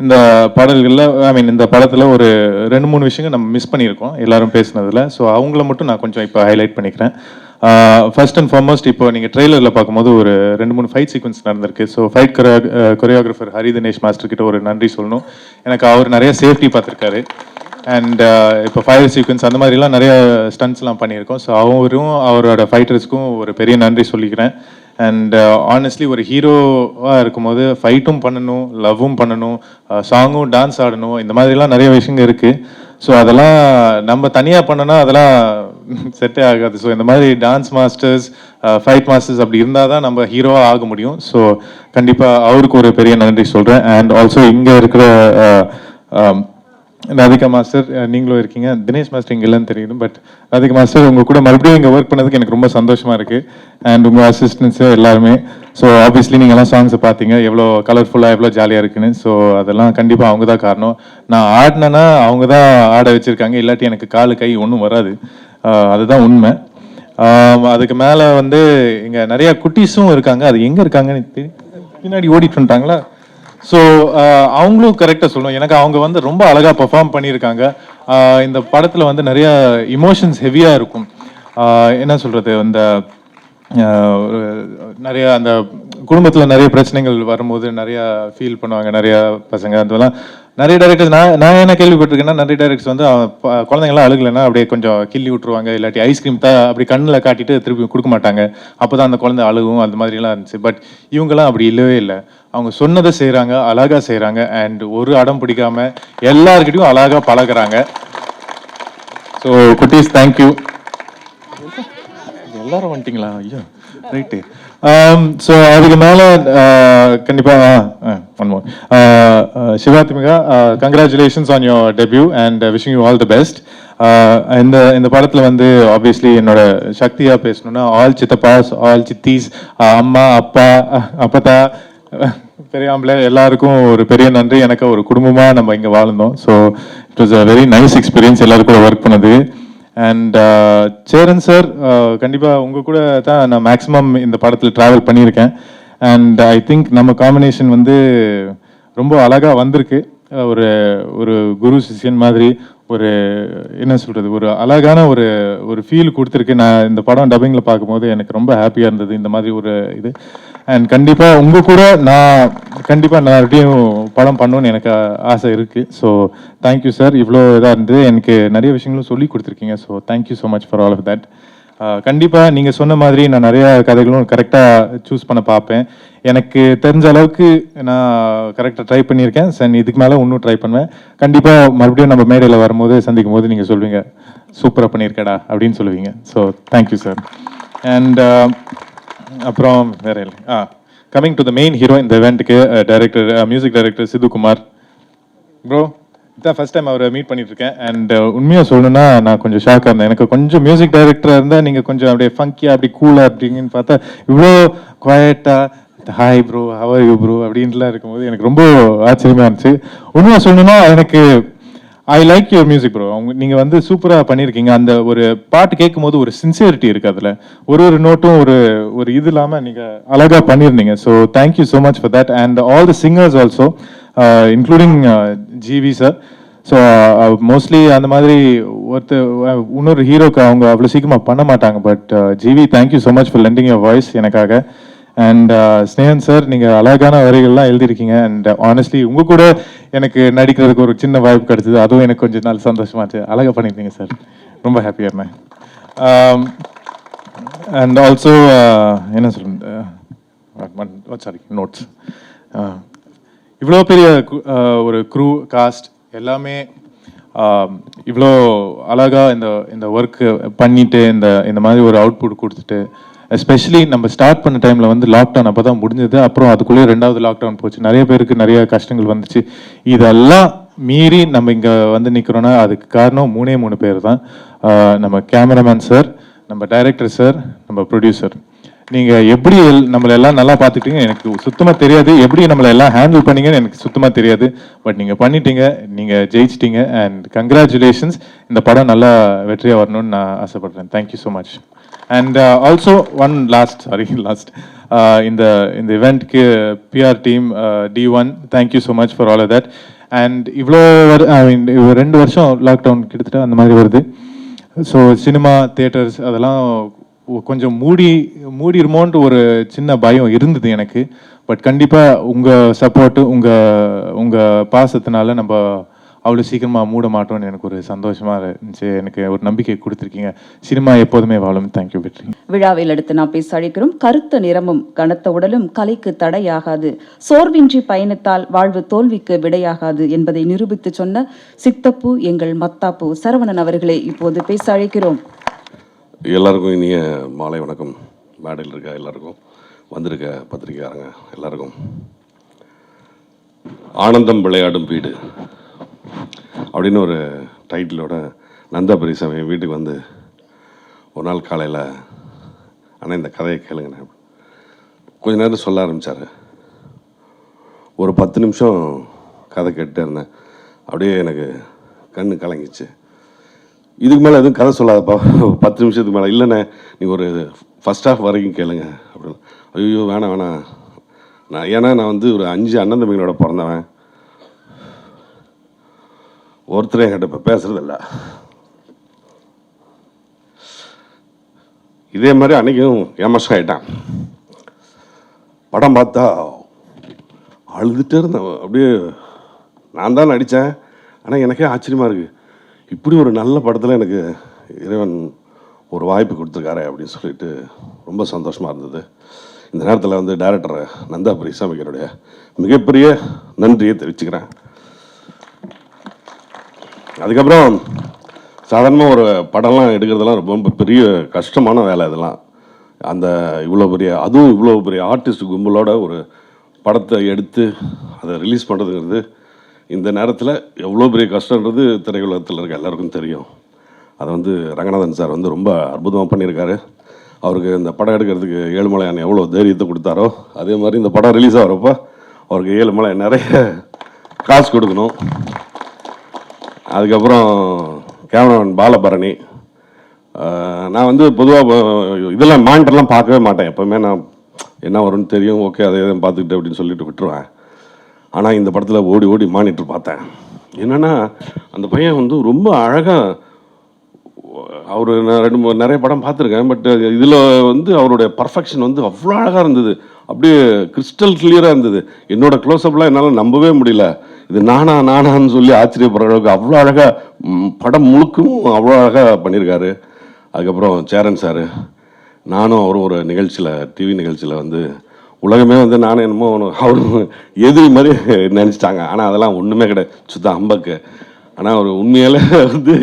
இந்த பாடல்களில் இந்த படத்தில் ஒரு 2-3 விஷயங்கள் நம்ம மிஸ் பண்ணியிருக்கோம் எல்லாரும் பேசுனதில். ஸோ அவங்கள மட்டும் நான் கொஞ்சம் இப்போ ஹைலைட் பண்ணிக்கிறேன். ஃபர்ஸ்ட் அண்ட் ஃபார்மோஸ்ட் இப்போ நீங்கள் ட்ரெய்லரில் பார்க்கும்போது ஒரு 2-3 ஃபைட் சீக்வன்ஸ் நடந்திருக்கு. So fight choreographer Hari Dinesh master கிட்ட ஒரு நன்றி சொல்லணும். எனக்கு அவர் நிறைய சேஃப்டி பார்த்துருக்காரு. அண்ட் இப்போ ஃபயர் சீக்வன்ஸ் அந்த மாதிரிலாம் நிறைய ஸ்டன்ட்ஸ்லாம் பண்ணியிருக்கோம். ஸோ அவரும் அவரோட ஃபைட்டர்ஸ்க்கும் ஒரு பெரிய நன்றி சொல்லிக்கிறேன். அண்ட் ஆனஸ்ட்லி ஒரு ஹீரோவாக இருக்கும்போது ஃபைட்டும் பண்ணணும், லவ்வும் பண்ணணும், சாங்கும் டான்ஸ் ஆடணும், இந்த மாதிரிலாம் நிறைய விஷயங்கள் இருக்குது. ஸோ அதெல்லாம் நம்ம தனியாக பண்ணோன்னா அதெல்லாம் செட்டே ஆகாது. ஸோ இந்த மாதிரி டான்ஸ் மாஸ்டர்ஸ், ஃபைட் மாஸ்டர்ஸ் அப்படி இருந்தால் தான் நம்ம ஹீரோவாக ஆக முடியும். ஸோ கண்டிப்பாக அவருக்கு ஒரு பெரிய நன்றி சொல்கிறேன். அண்ட் ஆல்சோ இங்கே இருக்கிற ராதிகா மாஸ்டர், நீங்களும் இருக்கீங்க, தினேஷ் மாஸ்டர் இங்கே இல்லைன்னு தெரியுது. பட் ராதிகா மாஸ்டர் உங்கள் கூட மறுபடியும் இங்கே ஒர்க் பண்ணதுக்கு எனக்கு ரொம்ப சந்தோஷமாக இருக்குது. அண்ட் உங்கள் அசிஸ்டன்ஸு எல்லாருமே. ஸோ ஆப்வியஸ்லி நீங்கள்லாம் சாங்ஸை பார்த்தீங்க எவ்வளோ கலர்ஃபுல்லாக எவ்வளோ ஜாலியாக இருக்குன்னு. ஸோ அதெல்லாம் கண்டிப்பாக அவங்க தான் காரணம். நான் ஆடினேன்னா அவங்க தான் ஆட வச்சுருக்காங்க, இல்லாட்டி எனக்கு காலு கை ஒன்றும் வராது. அதுதான் உண்மை. அதுக்கு மேலே வந்து இங்கே நிறையா குட்டீஸும் இருக்காங்க. அது எங்கே இருக்காங்கன்னு பின்னாடி ஓடிட்டு வந்துட்டாங்களா? ஸோ அவங்களும் கரெக்டாக சொல்லணும். எனக்கு அவங்க வந்து ரொம்ப அழகாக பெர்ஃபார்ம் பண்ணியிருக்காங்க. இந்த படத்தில் வந்து நிறைய இமோஷன்ஸ் ஹெவியாக இருக்கும். என்ன சொல்கிறது, அந்த நிறைய அந்த குடும்பத்தில் நிறைய பிரச்சனைகள் வரும்போது நிறையா ஃபீல் பண்ணுவாங்க நிறையா பசங்க. அதெல்லாம் நிறைய டைரக்டர்ஸ் நான் என்ன கேள்விப்பட்டிருக்கேன்னா, நிறைய டைரக்டர்ஸ் வந்து குழந்தைங்களாம் அழுகலைன்னா அப்படியே கொஞ்சம் கிள்ளி விட்டுருவாங்க, இல்லாட்டி ஐஸ்கிரீம் அப்படி கண்ணில் காட்டிட்டு திருப்பி கொடுக்க மாட்டாங்க. அப்போ தான் அந்த குழந்தை அழுகும், அந்த மாதிரிலாம் இருந்துச்சு. பட் இவங்கெல்லாம் அப்படி இல்லவே இல்லை. அவங்க சொன்னதை செய்கிறாங்க, அழகாக செய்கிறாங்க. அண்ட் ஒரு அடம் பிடிக்காம எல்லாருக்கிட்டையும் அழகாக பழகுறாங்க. ஸோ குட்டீஸ், தேங்க்யூ. எல்லாரும் வந்துட்டீங்களா? ஐயோ, ரைட்டு. ஸோ அதுக்கு மேலே கண்டிப்பாக one more Shivathmika, congratulations on your debut and wishing you all the best. இந்த படத்தில் வந்து ஆப்வியஸ்லி என்னோட சக்தியாக பேசணுன்னா, ஆல் சித்தப்பாஸ், ஆல் சித்தீஸ், அம்மா, அப்பா, அப்பத்தா, பெரியாம்பளை எல்லாருக்கும் ஒரு பெரிய நன்றி. எனக்கு ஒரு குடும்பமாக நம்ம இங்கே வாழ்ந்தோம். So it was a very nice experience எல்லாருக்கும் ஒர்க் பண்ணது. அண்ட் சேரன் சார், கண்டிப்பாக உங்கள் கூட தான் நான் மேக்ஸிமம் இந்த படத்தில் ட்ராவல் பண்ணியிருக்கேன். அண்ட் ஐ திங்க் நம்ம காம்பினேஷன் வந்து ரொம்ப அழகாக வந்திருக்கு. ஒரு குரு சிஷ்யன் மாதிரி ஒரு என்ன சொல்கிறது, ஒரு அழகான ஒரு ஃபீல் கொடுத்துருக்கு. நான் இந்த படம் டப்பிங்கில் பார்க்கும்போது எனக்கு ரொம்ப ஹாப்பியாக இருந்தது, இந்த மாதிரி ஒரு இது. அண்ட் கண்டிப்பாக உங்கள் கூட நான் மறுபடியும் படம் பண்ணணும்னு எனக்கு ஆசை இருக்குது. So thank you sir. இவ்வளோ இதாக இருந்தது, எனக்கு நிறைய விஷயங்களும் சொல்லி கொடுத்துருக்கீங்க. So thank you so much for all of that. கண்டிப்பாக நீங்கள் சொன்ன மாதிரி நான் நிறைய கதைகளும் கரெக்டாக சூஸ் பண்ண பார்ப்பேன். எனக்கு தெரிஞ்ச அளவுக்கு நான் கரெக்டாக ட்ரை பண்ணியிருக்கேன். சார் இதுக்கு மேலே இன்னும் ட்ரை பண்ணுவேன். கண்டிப்பாக மறுபடியும் நம்ம மேடையில் வரும்போது சந்திக்கும் போது நீங்கள் சொல்வீங்க, சூப்பராக பண்ணியிருக்கடா அப்படின்னு சொல்லுவீங்க. So thank you sir. அண்ட் அப்புறம் வேற இல்லை. Coming to the main hero இந்த இவெண்ட்டுக்கு, director, music director Siddhu Kumar bro. இதான் ஃபர்ஸ்ட் டைம் அவரை மீட் பண்ணிட்டு இருக்கேன். அண்ட் உண்மையாக சொல்லணும்னா நான் கொஞ்சம் ஷாக்காக இருந்தேன். எனக்கு கொஞ்சம் மியூசிக் டைரக்டராக இருந்தால் நீங்கள் கொஞ்சம் அப்படியே ஃபங்கியாக அப்படி கூலாக அப்படிங்கன்னு பார்த்தா இவ்வளோ குவாய்ட்டாக hi bro, how are you bro அப்படின்ட்டுலாம் இருக்கும்போது எனக்கு ரொம்ப ஆச்சரியமாக இருந்துச்சு. உண்மையாக சொல்லணும்னா எனக்கு I like your music bro. நீங்கள் வந்து சூப்பராக பண்ணியிருக்கீங்க. அந்த ஒரு பாட்டு கேட்கும் போது ஒரு சின்சியரிட்டி இருக்குது அதில். ஒரு நோட்டும் ஒரு இது இல்லாமல் நீங்கள் அழகாக பண்ணியிருந்தீங்க. So thank you so much for that. And all the singers also, including GV sir. So mostly அந்த மாதிரி இன்னொரு ஹீரோக்கு அவங்க அவ்வளோ சீக்கிரமாக பண்ண மாட்டாங்க. But GV, thank you so much for lending your voice எனக்காக. அண்ட் ஸ்னேகன் சார், நீங்கள் அழகான வரிகள்லாம் எழுதியிருக்கீங்க. அண்ட் ஆனஸ்ட்லி உங்கள் கூட எனக்கு நடிக்கிறதுக்கு ஒரு சின்ன வாய்ப்பு கிடைச்சது. அதுவும் எனக்கு கொஞ்சம் நாள் சந்தோஷமாச்சு. அழகாக பண்ணியிருந்தீங்க சார், ரொம்ப ஹாப்பியாக இருந்தேன். அண்ட் ஆல்சோ என்ன சொல்கிறேன், சாரி, நோட்ஸ். இவ்வளோ பெரிய ஒரு க்ரூ காஸ்ட் எல்லாமே இவ்வளோ அழகாக இந்த ஒர்க்கு பண்ணிட்டு இந்த மாதிரி ஒரு அவுட்புட் கொடுத்துட்டு, எஸ்பெஷலி நம்ம ஸ்டார்ட் பண்ண டைமில் வந்து லாக்டவுன் அப்போ தான் முடிஞ்சது. அப்புறம் அதுக்குள்ளேயே 2வது லாக்டவுன் போச்சு. நிறைய பேருக்கு நிறைய கஷ்டங்கள் வந்துச்சு. இதெல்லாம் மீறி நம்ம இங்கே வந்து நிற்கிறோன்னா அதுக்கு காரணம் 3 பேர் தான். நம்ம கேமராமேன் சார், நம்ம டைரக்டர் சார், நம்ம ப்ரொடியூசர். நீங்கள் எப்படி நம்மளை எல்லாம் நல்லா பார்த்துக்கிட்டீங்க எனக்கு சுத்தமாக தெரியாது. எப்படி நம்மளை எல்லாம் ஹேண்டில் பண்ணீங்கன்னு எனக்கு சுத்தமாக தெரியாது. பட் நீங்கள் பண்ணிட்டீங்க, நீங்கள் ஜெயிச்சிட்டீங்க. And congratulations. இந்த படம் நல்லா வெற்றியாக வரணும்னு நான் ஆசைப்படுறேன். Thank you so much. And also last இந்த இவெண்ட்க்கு PR team D1, thank you so much for all of that. And இவ்வளோ 2 வருஷம் லாக்டவுன் கிட்டத்தட்ட அந்த மாதிரி வருது. ஸோ சினிமா தியேட்டர்ஸ் அதெல்லாம் கொஞ்சம் மூடிருமோன்ட்டு ஒரு சின்ன பயம் இருந்தது எனக்கு. பட் கண்டிப்பாக உங்கள் சப்போர்ட்டு, உங்கள் பாசத்தினால நம்ம அவ்வளோ சீக்கிரமாக மூட மாட்டோம்னு எனக்கு ஒரு சந்தோஷமாக இருந்துச்சு. எனக்கு ஒரு நம்பிக்கை கொடுத்துருக்கீங்க. சினிமா எப்போதுமே வாழும். தேங்க்யூ வெற்றி. விழாவில் அடுத்து நான் பேச அழைக்கிறோம். கருத்த நிறமும் கனத்த உடலும் கலைக்கு தடையாகாது, சோர்வின்றி பயணத்தால் வாழ்வு தோல்விக்கு விடையாகாது என்பதை நிரூபித்து சொன்ன சித்தப்பு எங்கள் மத்தாப்பு சரவணன் அவர்களை இப்போது பேச அழைக்கிறோம். எல்லாருக்கும் இனிய மாலை வணக்கம். மேடையில் இருக்க எல்லாருக்கும், வந்திருக்க பத்திரிகையாளங்க எல்லாருக்கும். ஆனந்தம் விளையாடும் வீடு அப்படின்னு ஒரு டைட்டிலோட நந்தா பெரியசாமி வீட்டுக்கு வந்து ஒரு நாள் காலையில், ஆனால் இந்த கதையை கேளுங்கண்ணே கொஞ்ச நேரம் சொல்ல ஆரம்பித்தார். ஒரு 10 நிமிஷம் கதை கேட்டுட்டே இருந்தேன். அப்படியே எனக்கு கண்ணு கலங்கிச்சு. இதுக்கு மேலே எதுவும் கதை சொல்லாதப்பா, 10 நிமிஷத்துக்கு மேலே இல்லைண்ணே, நீங்கள் ஒரு ஃபஸ்ட் ஹாஃப் வரைக்கும் கேளுங்க அப்படின்னு. ஐயோ வேணாம் ஏன்னா நான் வந்து ஒரு 5 அண்ணன் தம்பிகளோட பிறந்தவன். ஒருத்தர் என்கிட்ட இப்போ பேசுறதில்ல. இதே மாதிரி அன்றைக்கும் ஏமாஷம் ஆகிட்டான். படம் பார்த்தா அழுதுகிட்டே இருந்தேன். அப்படியே நான் தான் நடித்தேன். ஆனால் எனக்கே ஆச்சரியமாக இருக்குது, இப்படி ஒரு நல்ல படத்தில் எனக்கு இறைவன் ஒரு வாய்ப்பு கொடுத்துருக்காரு அப்படின்னு சொல்லிட்டு ரொம்ப சந்தோஷமாக இருந்தது. இந்த நேரத்தில் வந்து டைரக்டர் நந்தா பிரிசாமிக்கருடைய மிகப்பெரிய நன்றியை தெரிவிச்சுக்கிறேன். அதுக்கப்புறம் சாதாரணமாக ஒரு படம்லாம் எடுக்கிறதுலாம் ரொம்ப பெரிய கஷ்டமான வேலை இதெல்லாம். அந்த இவ்வளோ பெரிய ஆர்டிஸ்ட் கும்பலோட ஒரு படத்தை எடுத்து அதை ரிலீஸ் பண்ணுறதுங்கிறது இந்த நேரத்தில் எவ்வளோ பெரிய கஷ்டன்றது திரையுலகத்தில் இருக்க எல்லாருக்கும் தெரியும். அதை வந்து ரங்கநாதன் சார் வந்து ரொம்ப அற்புதமாக பண்ணியிருக்காரு. அவருக்கு இந்த படம் எடுக்கிறதுக்கு ஏழுமலையான் எவ்வளோ தைரியத்தை கொடுத்தாரோ அதே மாதிரி இந்த படம் ரிலீஸ் ஆகிறப்போ அவருக்கு ஏழுமலை நிறைய காசு கொடுக்கணும். அதுக்கப்புறம் கேமராமேன் பாலபரணி, நான் வந்து பொதுவாக இதெல்லாம் மானிட்டர்லாம் பார்க்கவே மாட்டேன். எப்போவுமே நான் என்ன வரும்னு தெரியும், ஓகே அதை எதுவும் பார்த்துக்கிட்டு அப்படின்னு சொல்லிட்டு விட்டுருவேன். ஆனால் இந்த படத்தில் ஓடி ஓடி மானிட்டர் பார்த்தேன். என்னென்னா அந்த பையன் வந்து ரொம்ப அழகாக, அவர் நான் நிறைய படம் பார்த்துருக்கேன், பட் இதில் வந்து அவருடைய பர்ஃபெக்ஷன் வந்து அவ்வளோ அழகாக இருந்தது. அப்படியே கிறிஸ்டல் கிளியராக இருந்தது. என்னோட க்ளோஸ்அப்லாம் என்னால் நம்பவே முடியல. இது நானான்னு சொல்லி ஆச்சரியப்படுற அளவுக்கு அவ்வளோ அழகாக படம் முழுக்கும் அவ்வளோ அழகாக பண்ணியிருக்காரு. அதுக்கப்புறம் சேரன் சார், நானும் அவரும் ஒரு நிகழ்ச்சியில், டிவி நிகழ்ச்சியில் வந்து உலகமே வந்து நானும் என்னமோ அவரும் எதிரி மாதிரி நினச்சிட்டாங்க. ஆனால் அதெல்லாம் ஒன்றுமே கிடையாது, சுத்தம் அம்பக்கு. ஆனால் ஒரு உண்மையில வந்து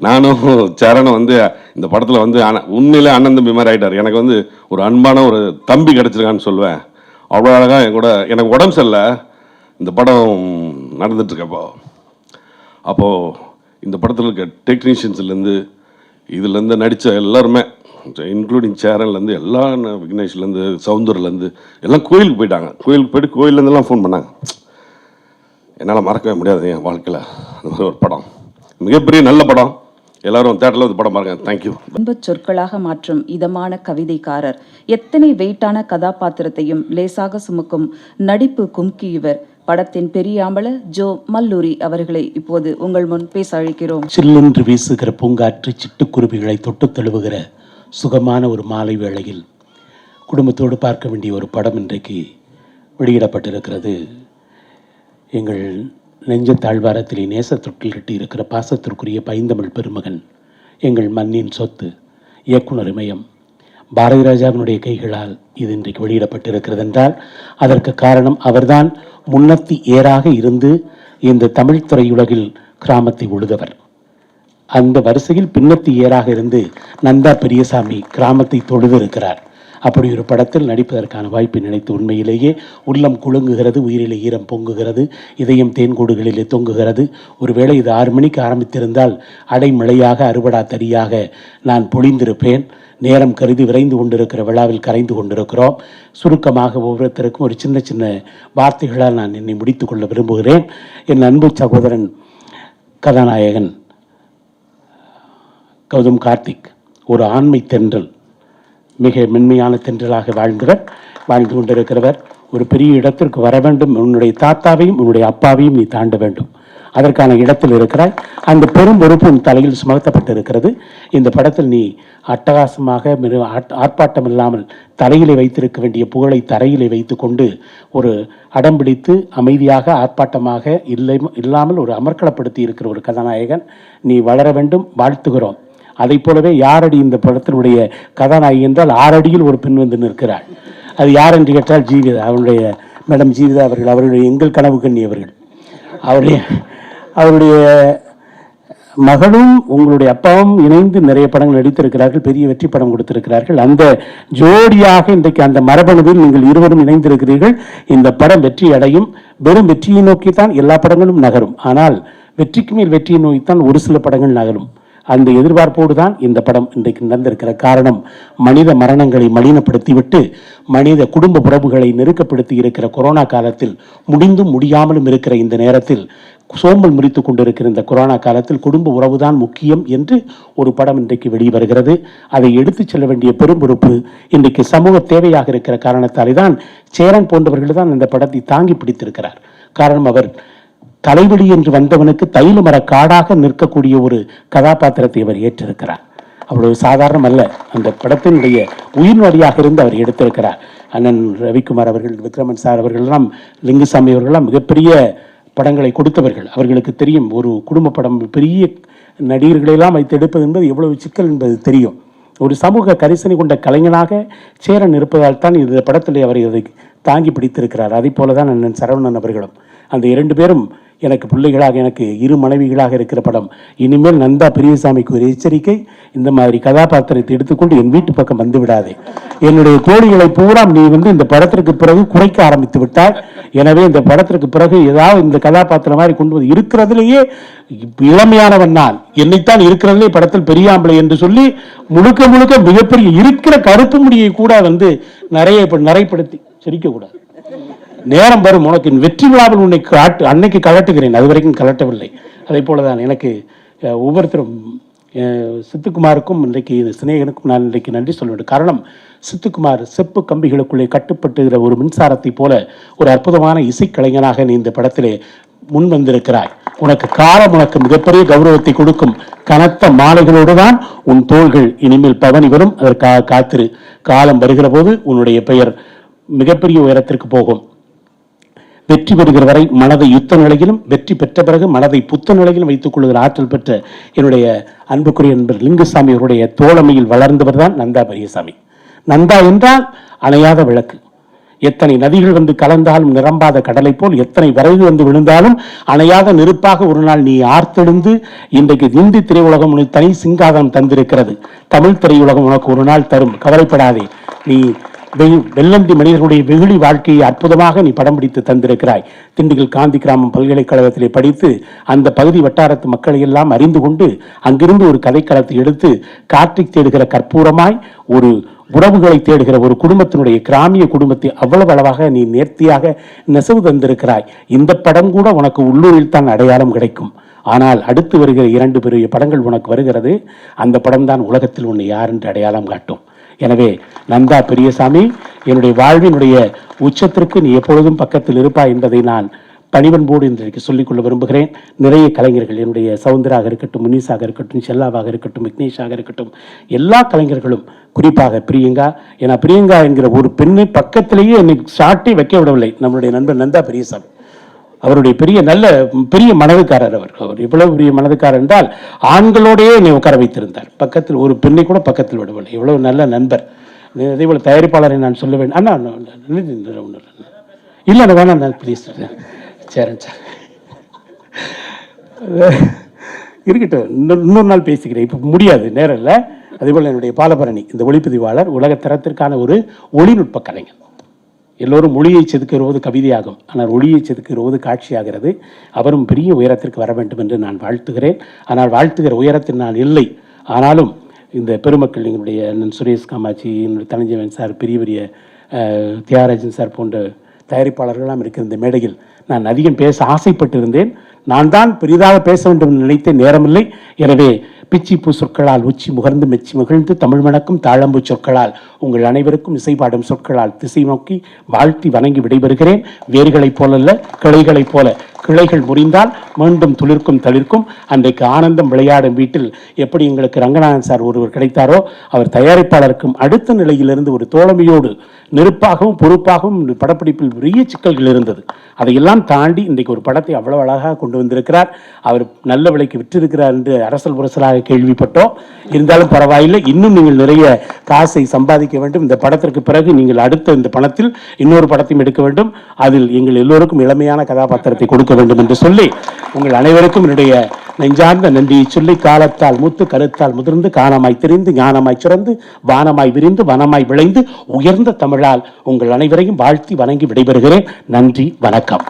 நானும் சரணம் வந்து இந்த படத்தில் வந்து உண்மையிலே அண்ணன் தம்பி மாதிரி ஆகிட்டார். எனக்கு வந்து ஒரு அன்பான ஒரு தம்பி கிடச்சிருக்கான்னு சொல்லுவேன். அவ்வளோ அழகாக என் கூட, எனக்கு உடம்பு சரியில்லை, இந்த படம் நடந்துட்டுருக்கப்போ, அப்போது இந்த படத்தில் இருக்க டெக்னீஷியன்ஸ்லேருந்து இதுலேருந்து நடித்த எல்லாருமே, இன்க்ளூடிங் சேரன்லேருந்து எல்லா, விக்னேஷ்லேருந்து சவுந்தர்லேருந்து எல்லாம் கோயிலுக்கு போயிட்டாங்க. கோயிலுக்கு போயிட்டு கோயிலேருந்துலாம் ஃபோன் பண்ணாங்க. என்னால் மறக்கவே முடியாது என் வாழ்க்கையில் அந்த மாதிரி ஒரு படம். மிகப்பெரிய நல்ல படம். எல்லாரும் தேட்டரில் வந்து படம் பாருங்க. தேங்க்யூ. இன்பச் சொற்களாக மாற்றும் இதமான கவிதைக்காரர், எத்தனை வெயிட்டான கதாபாத்திரத்தையும் லேசாக சுமக்கும் நடிப்பு கும்கி இவர். படத்தின் பெரியாம்பல ஜோ மல்லூரி அவர்களை இப்போது உங்கள் முன் பேச அழைக்கிறோம். சில்லென்று வீசுகிற பூங்காற்று சிட்டுக்குருவிகளை தொட்டு தழுவுகிற சுகமான ஒரு மாலை வேளையில் குடும்பத்தோடு பார்க்க வேண்டிய ஒரு படம் இன்றைக்கு வெளியிடப்பட்டிருக்கிறது. எங்கள் நெஞ்ச தாழ்வாரத்திலே நேச தொட்டில் கட்டி இருக்கிற பாசத்திற்குரிய பைந்தமிழ் பெருமகன், எங்கள் மண்ணின் சொத்து, இயக்குனர் இமயம் பாரதி ராஜாவினுடைய கைகளால் இது இன்றைக்கு வெளியிடப்பட்டிருக்கிறது என்றால் அதற்கு காரணம் அவர்தான் முன்னத்தி ஏராக இருந்து இந்த தமிழ் திரையுலகில் கிராமத்தை உழுதவர். அந்த வரிசையில் பின்னத்தி ஏராக இருந்து நந்தா பெரியசாமி கிராமத்தை தொழுது இருக்கிறார். அப்படி ஒரு படத்தில் நடிப்பதற்கான வாய்ப்பை நினைத்து உண்மையிலேயே உள்ளம் குலுங்குகிறது, உயிரிலே ஈரம் பொங்குகிறது, இதயம் தேன்கூடுகளிலே தொங்குகிறது. ஒருவேளை இது 6 மணிக்கு ஆரம்பித்திருந்தால் அடைமழையாக அறுவடா தரியாக நான் பொழிந்திருப்பேன். நேரம் கருதி விரைந்து கொண்டிருக்கிற விழாவில் கரைந்து கொண்டிருக்கிறோம். சுருக்கமாக ஒவ்வொருத்தருக்கும் ஒரு சின்ன சின்ன வார்த்தைகளால் நான் என்னை முடித்து கொள்ள விரும்புகிறேன். என் அன்பு சகோதரன் கதாநாயகன் கௌதம் கார்த்திக் ஒரு ஆண்மை தென்றல், மிக மென்மையான தென்றலாக வாழ்ந்து கொண்டிருக்கிறவர். ஒரு பெரிய இடத்திற்கு வர வேண்டும், உன்னுடைய தாத்தாவையும் உன்னுடைய அப்பாவையும் நீ தாண்ட வேண்டும், அதற்கான இடத்தில் இருக்கிறாய். அந்த பெரும் பொறுப்பு உன் தலையில் சுமத்தப்பட்டிருக்கிறது. இந்த படத்தில் நீ அட்டகாசமாக ஆர்ப்பாட்டம் இல்லாமல் தலையிலே வைத்திருக்க வேண்டிய புகழை தரையிலே வைத்து கொண்டு ஒரு அடம்பிடித்து அமைதியாக ஆர்ப்பாட்டமாக இல்லாமல் ஒரு அமர்க்களப்படுத்தி இருக்கிற ஒரு கதாநாயகன். நீ வளர வேண்டும், வாழ்த்துகிறோம். அதை போலவே யாரடி இந்த படத்தினுடைய கதாநாயகி என்றால் 6 அடியில் ஒரு பெண் வந்து நிற்கிறாள். அது யார் என்று கேட்டால் ஜீவிதா, அவருடைய மேடம் ஜீவிதா அவர்கள், அவருடைய எங்கள் கனவு கண்ணி அவர்கள். அவருடைய மகளும் உங்களுடைய அப்பாவும் இணைந்து நிறைய படங்கள் நடித்திருக்கிறார்கள், பெரிய வெற்றி படம் கொடுத்திருக்கிறார்கள். அந்த ஜோடியாக இன்றைக்கு அந்த மரபணுவில் நீங்கள் இருவரும் இணைந்திருக்கிறீர்கள். இந்த படம் வெற்றி அடையும். வெறும் வெற்றியை நோக்கித்தான் எல்லா படங்களும் நகரும், ஆனால் வெற்றிக்கு மேல் வெற்றியை நோக்கித்தான் ஒரு சில படங்கள் நகரும். அந்த எதிர்பார்ப்போடு தான் இந்த படம் இன்றைக்கு நடந்திருக்கிற காரணம், மனித மரணங்களை மலினப்படுத்திவிட்டு மனித குடும்ப உறவுகளை நெருக்கப்படுத்தி இருக்கிற கொரோனா காலத்தில், முடிந்தும் முடியாமலும் இருக்கிற இந்த நேரத்தில், சோம்பல் முறித்து கொண்டிருக்கிற இந்த கொரோனா காலத்தில் குடும்ப உறவு தான் முக்கியம் என்று ஒரு படம் இன்றைக்கு வெளிவருகிறது. அதை எடுத்துச் செல்ல வேண்டிய பெரும் பொறுப்பு இன்றைக்கு சமூக தேவையாக இருக்கிற காரணத்தாலே தான் சேரன் போன்றவர்கள் தான் இந்த படத்தை தாங்கி பிடித்திருக்கிறார். காரணம், அவர் தலைவலி என்று வந்தவனுக்கு தைல மர காடாக நிற்கக்கூடிய ஒரு கதாபாத்திரத்தை அவர் ஏற்றிருக்கிறார். அவ்வளவு சாதாரணம் அல்ல. அந்த படத்தினுடைய உயிர்நொடியாக இருந்து அவர் எடுத்திருக்கிறார். அண்ணன் ரவிக்குமார் அவர்கள், விக்ரமன் சார் அவர்களெல்லாம், லிங்குசாமி அவர்களெல்லாம் மிகப்பெரிய படங்களை கொடுத்தவர்கள், அவர்களுக்கு தெரியும் ஒரு குடும்ப படம் பெரிய நடிகர்களெல்லாம் வைத்து எடுப்பது என்பது எவ்வளவு சிக்கல் என்பது தெரியும். ஒரு சமூக கரிசனை கொண்ட கலைஞனாக சேரன் இருப்பதால் தான் இந்த படத்தில் அவர் இதை தாங்கி பிடித்திருக்கிறார். அதே போல தான் அண்ணன் சரவணன் அவர்களும். அந்த 2 பேரும் எனக்கு பிள்ளைகளாக, எனக்கு 2 மனைவிகளாக இருக்கிற படம். இனிமேல் நந்தா பெரியசாமிக்கு ஒரு எச்சரிக்கை, இந்த மாதிரி கதாபாத்திரத்தை எடுத்துக்கொண்டு என் வீட்டு பக்கம் வந்து விடாதே. என்னுடைய தோழிகளை பூரா நீ இந்த படத்திற்கு பிறகு குறைக்க ஆரம்பித்து விட்டாய். எனவே இந்த படத்திற்கு பிறகு ஏதாவது இந்த கதாபாத்திரம் மாதிரி கொண்டு வந்து இருக்கிறதுலேயே இளமையானவன் நான், என்னைத்தான் இருக்கிறதுலே படத்தில் பெரியாம்பளை என்று சொல்லி முழுக்க முழுக்க மிகப்பெரிய இருக்கிற கருப்பு முடியை கூட நரைப்படுத்தி சிரிக்கக்கூடாது. நேரம் வரும், உனக்கு வெற்றி விழாவில் உன்னை அன்னைக்கு கலட்டுகிறேன், அது வரைக்கும் கலட்டவில்லை. அதே போலதான் எனக்கு ஒவ்வொருத்தரும் சித்துக்குமாருக்கும் இன்றைக்கு சிநேகனுக்கும் நான் இன்றைக்கு நன்றி சொல்ல வேண்டும். காரணம், சித்துக்குமார் செப்பு கம்பிகளுக்குள்ளே கட்டுப்பட்டுகிற ஒரு மின்சாரத்தை போல ஒரு அற்புதமான இசைக்கலைஞனாக நீ இந்த படத்திலே முன் வந்திருக்கிறாய். உனக்கு காலம் உனக்கு மிகப்பெரிய கௌரவத்தை கொடுக்கும். கனத்த மாலைகளோடு தான் உன் தோள்கள் இனிமேல் பவனி வரும். அதற்காக காத்திரு. காலம் வருகிற போது உன்னுடைய பெயர் மிகப்பெரிய உயரத்திற்கு போகும். வெற்றி பெறுகிற வரை மனதை யுத்த நிலையிலும், வெற்றி பெற்ற பிறகு மனதை புத்த நிலையிலும் வைத்துக் கொள்கிற ஆற்றல் பெற்ற என்னுடைய அன்புக்குரிய நண்பர் லிங்குசாமி அவருடைய தோழமையில் வளர்ந்தவர் தான் நந்தா பெரியசாமி. நந்தா என்றால் அணையாத விளக்கு. எத்தனை நதிகள் வந்து கலந்தாலும் நிரம்பாத கடலை போல், எத்தனை விறகு வந்து விழுந்தாலும் அணையாத நெருப்பாக ஒரு நாள் நீ ஆர்த்தெழுந்து இன்றைக்கு இந்தி திரையுலகம் உனக்கு தனி சிங்காதனம் தந்திருக்கிறது. தமிழ் திரையுலகம் உனக்கு ஒரு நாள் தரும், கவலைப்படாதே. நீ வெள்ளந்தி மனிதர்களுடைய வெகுளி வாழ்க்கையை அற்புதமாக நீ படம் பிடித்து தந்திருக்கிறாய். திண்டுக்கல் காந்தி கிராமம் பல்கலைக்கழகத்திலே படித்து அந்த பகுதி வட்டாரத்து மக்களை எல்லாம் அறிந்து கொண்டு அங்கிருந்து ஒரு கதைக்களத்தை எடுத்து காற்றை தேடுகிற கற்பூரமாய் ஒரு உறவுகளை தேடுகிற ஒரு குடும்பத்தினுடைய கிராமிய குடும்பத்தை அவ்வளவு அளவாக நீ நேர்த்தியாக நெசவு தந்திருக்கிறாய். இந்த படம் கூட உனக்கு உள்ளூரில் தான் அடையாளம் கிடைக்கும். ஆனால் அடுத்து வருகிற 2 பெரிய படங்கள் உனக்கு வருகிறது. அந்த படம் தான் உலகத்தில் உன்னை யார் என்று அடையாளம் காட்டும். எனவே நந்தா பெரியசாமி, என்னுடைய வாழ்வினுடைய உச்சத்திற்கு நீ எப்பொழுதும் பக்கத்தில் இருப்பாய் என்பதை நான் பணிவன்போடு இன்றைக்கு சொல்லிக்கொள்ள விரும்புகிறேன். நிறைய கலைஞர்கள், என்னுடைய சவுந்தராக இருக்கட்டும், முனிஸாக இருக்கட்டும், செல்லாவாக இருக்கட்டும், விக்னேஷாக இருக்கட்டும், எல்லா கலைஞர்களும், குறிப்பாக பிரியங்கா, ஏன்னா பிரியங்கா என்கிற ஒரு பெண்ணை பக்கத்திலேயே என்னை சாட்டி வைக்க விடவில்லை நம்முடைய நண்பர் நந்தா பெரியசாமி. அவருடைய பெரிய மனதுக்காரர். அவர் இவ்வளவு பெரிய மனதுக்காரர் என்றால் ஆண்களோடையே என்னை உட்கார வைத்திருந்தார். பக்கத்தில் ஒரு பெண்ணை கூட பக்கத்தில் விடவில்லை. இவ்வளவு நல்ல நண்பர். அதே போல தயாரிப்பாளரை நான் சொல்ல வேண்டும். அண்ணா இல்லை வேணாம், நான் ப்ளீஸ். சரி சார், இருக்கட்டும், இன்னொரு நாள் பேசிக்கிறேன், இப்போ முடியாது, நேரம் இல்லை. அதே போல் என்னுடைய பாலபரணி, இந்த ஒளிப்பதிவாளர், உலக தரத்திற்கான ஒரு ஒளிநுட்ப கலைஞர். எல்லோரும் மொழியை செதுக்குவது கவிதையாகும், ஆனால் ஒளியை செதுக்குவது காட்சியாகிறது. அவரும் பெரிய உயரத்திற்கு வர வேண்டும் என்று நான் வாழ்த்துகிறேன். ஆனால் வாழ்த்துகிற உயரத்தில் நான் இல்லை. ஆனாலும் இந்த பெருமக்கள், எங்களுடைய அண்ணன் சுரேஷ் காமாட்சி, என்னுடைய தனஞ்சயன் சார், பெரிய தியாகராஜன் சார் போன்ற தயாரிப்பாளர்களெல்லாம் இருக்கிற இந்த மேடையில் நான் அதிகம் பேச ஆசைப்பட்டிருந்தேன். நான் தான் பெரிதாக பேச வேண்டும் என்று நினைத்த நேரமில்லை. எனவே பிச்சிப்பூ சொற்களால் உச்சி முகர்ந்து மெச்சி மகிழ்ந்து தமிழ் வணக்கம் தாழம்பு சொற்களால் உங்கள் அனைவருக்கும் இசைப்பாடும் சொற்களால் திசை நோக்கி வாழ்த்தி வணங்கி விடைபெறுகிறேன். வேர்களைப் போலல்ல, கிளைகளைப் போல. கிளைகள் முறிந்தால் மீண்டும் துளிர்க்கும் தளிர்க்கும். அன்றைக்கு ஆனந்தம் விளையாடும் வீட்டில் எப்படி எங்களுக்கு ரங்கநாதன் சார் ஒருவர் கிடைத்தாரோ, அவர் தயாரிப்பாளருக்கும் அடுத்த நிலையிலிருந்து ஒரு தோழமையோடு நெருப்பாகவும் பொறுப்பாகவும் படப்பிடிப்பில் பெரிய சிக்கல்கள் இருந்தது. அதையெல்லாம் தாண்டி இன்றைக்கு ஒரு படத்தை அவ்வளவு அழகாக கொண்டு வந்திருக்கிறார். அவர் நல்ல விலைக்கு விற்றிருக்கிறார் என்று அரசல் புரசலாக கேள்விப்பட்டோம். இருந்தாலும் பரவாயில்லை, இன்னும் நீங்கள் நிறைய காசை சம்பாதிக்க வேண்டும். இந்த படத்திற்கு பிறகு நீங்கள் அடுத்த இந்த பணத்தில் இன்னொரு படத்தையும் எடுக்க வேண்டும். அதில் எங்கள் எல்லோருக்கும் இளமையான கதாபாத்திரத்தை கொடுக்க வேண்டும் என்று சொல்லி உங்கள் அனைவருக்கும் என்னுடைய நெஞ்சார்ந்த நன்றியை சொல்லி, காலத்தால் மூத்து கருத்தால் முதிர்ந்து காணமாய் தெரிந்து ஞானமாய் சுரந்து வானமாய் விரிந்து வனமாய் விளைந்து உயர்ந்த தமிழால் உங்கள் அனைவரையும் வாழ்த்தி வணங்கி விடைபெறுகிறேன். நன்றி, வணக்கம்.